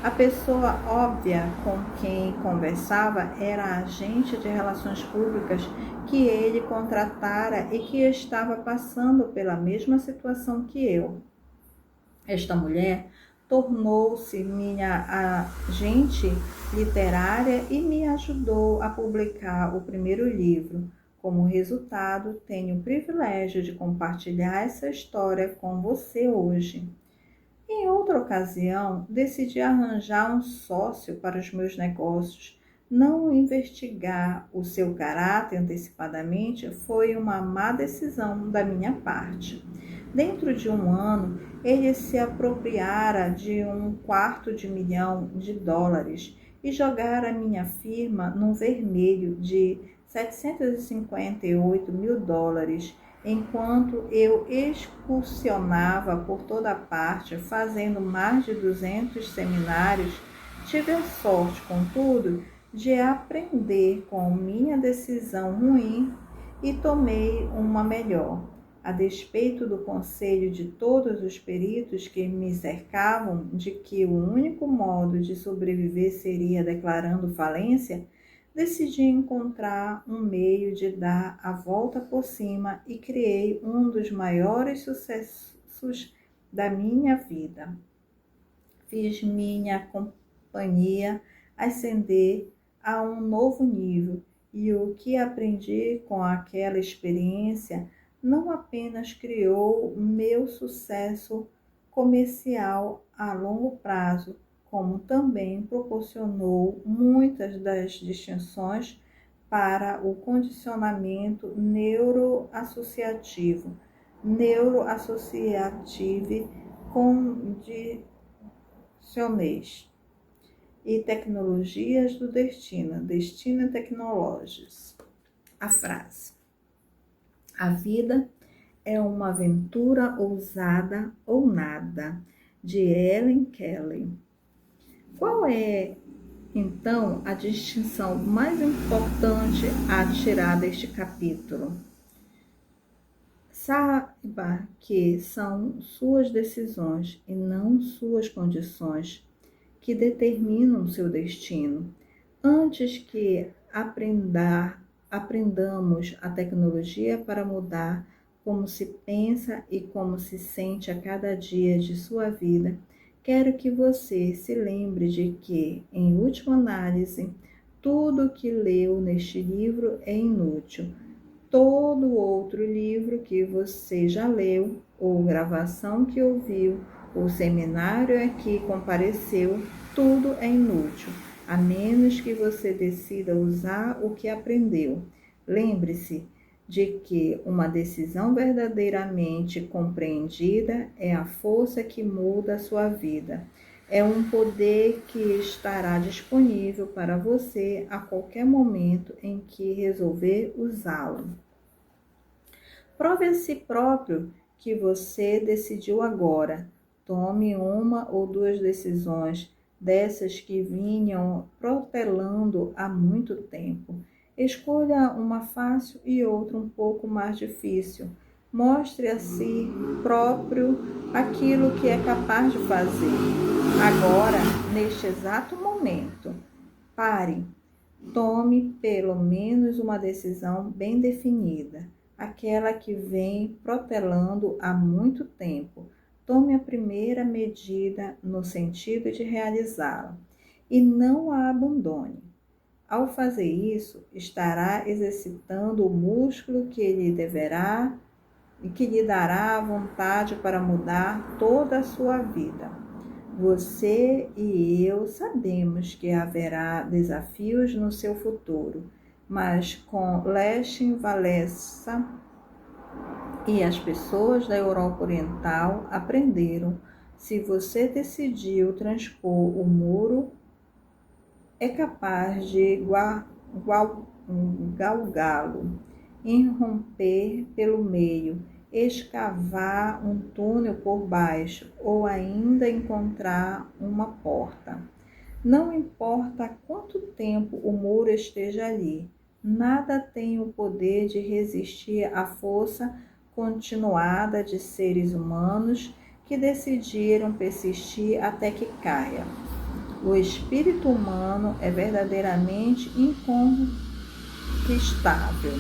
A pessoa óbvia com quem conversava era a agente de relações públicas que ele contratara e que estava passando pela mesma situação que eu. Esta mulher tornou-se minha agente literária e me ajudou a publicar o primeiro livro. Como resultado, tenho o privilégio de compartilhar essa história com você hoje. Em outra ocasião, decidi arranjar um sócio para os meus negócios. Não investigar o seu caráter antecipadamente foi uma má decisão da minha parte. Dentro de um ano, ele se apropriara de $250.000 e jogara minha firma num vermelho de $758.000, enquanto eu excursionava por toda parte, fazendo mais de 200 seminários. Tive a sorte, contudo, de aprender com minha decisão ruim e tomei uma melhor. A despeito do conselho de todos os peritos que me cercavam de que o único modo de sobreviver seria declarando falência, decidi encontrar um meio de dar a volta por cima e criei um dos maiores sucessos da minha vida. Fiz minha companhia ascender a um novo nível e o que aprendi com aquela experiência não apenas criou meu sucesso comercial a longo prazo, como também proporcionou muitas das distinções para o condicionamento neuroassociative condicionais e tecnologias do Destiny Technologies. A frase: a vida é uma aventura ousada ou nada, de Helen Keller. Qual é, então, a distinção mais importante a tirar deste capítulo? Saiba que são suas decisões e não suas condições que determinam seu destino. Antes que aprendamos a tecnologia para mudar como se pensa e como se sente a cada dia de sua vida, quero que você se lembre de que, em última análise, tudo o que leu neste livro é inútil. Todo outro livro que você já leu, ou gravação que ouviu, ou seminário a que compareceu, tudo é inútil, a menos que você decida usar o que aprendeu. Lembre-se de que uma decisão verdadeiramente compreendida é a força que muda a sua vida. É um poder que estará disponível para você a qualquer momento em que resolver usá-lo. Prove a si próprio que você decidiu agora. Tome uma ou duas decisões dessas que vinham protelando há muito tempo. Escolha uma fácil e outra um pouco mais difícil. Mostre a si próprio aquilo que é capaz de fazer. Agora, neste exato momento, pare. Tome pelo menos uma decisão bem definida, aquela que vem protelando há muito tempo. Tome a primeira medida no sentido de realizá-la e não a abandone. Ao fazer isso, estará exercitando o músculo que lhe dará a vontade para mudar toda a sua vida. Você e eu sabemos que haverá desafios no seu futuro, mas com Lech Walesa e as pessoas da Europa Oriental aprenderam: se você decidiu transpor o muro, é capaz de galgá-lo, irromper pelo meio, escavar um túnel por baixo ou ainda encontrar uma porta. Não importa quanto tempo o muro esteja ali, nada tem o poder de resistir à força continuada de seres humanos que decidiram persistir até que caia. O espírito humano é verdadeiramente inconquistável.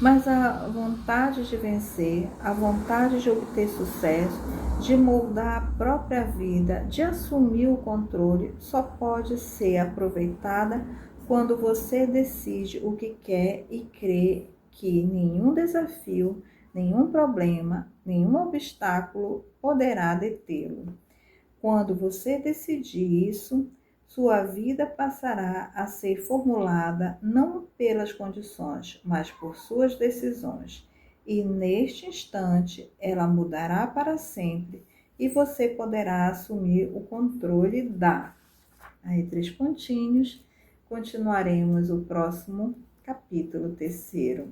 Mas a vontade de vencer, a vontade de obter sucesso, de moldar a própria vida, de assumir o controle, só pode ser aproveitada quando você decide o que quer e crê que nenhum desafio, nenhum problema, nenhum obstáculo poderá detê-lo. Quando você decidir isso, sua vida passará a ser formulada não pelas condições, mas por suas decisões. E neste instante, ela mudará para sempre e você poderá assumir o controle da. Aí, 3 pontinhos. Continuaremos o próximo capítulo, terceiro,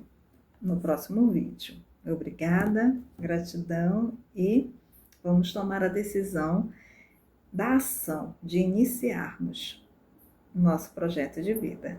no próximo vídeo. Obrigada, gratidão e vamos tomar a decisão da ação, de iniciarmos nosso projeto de vida.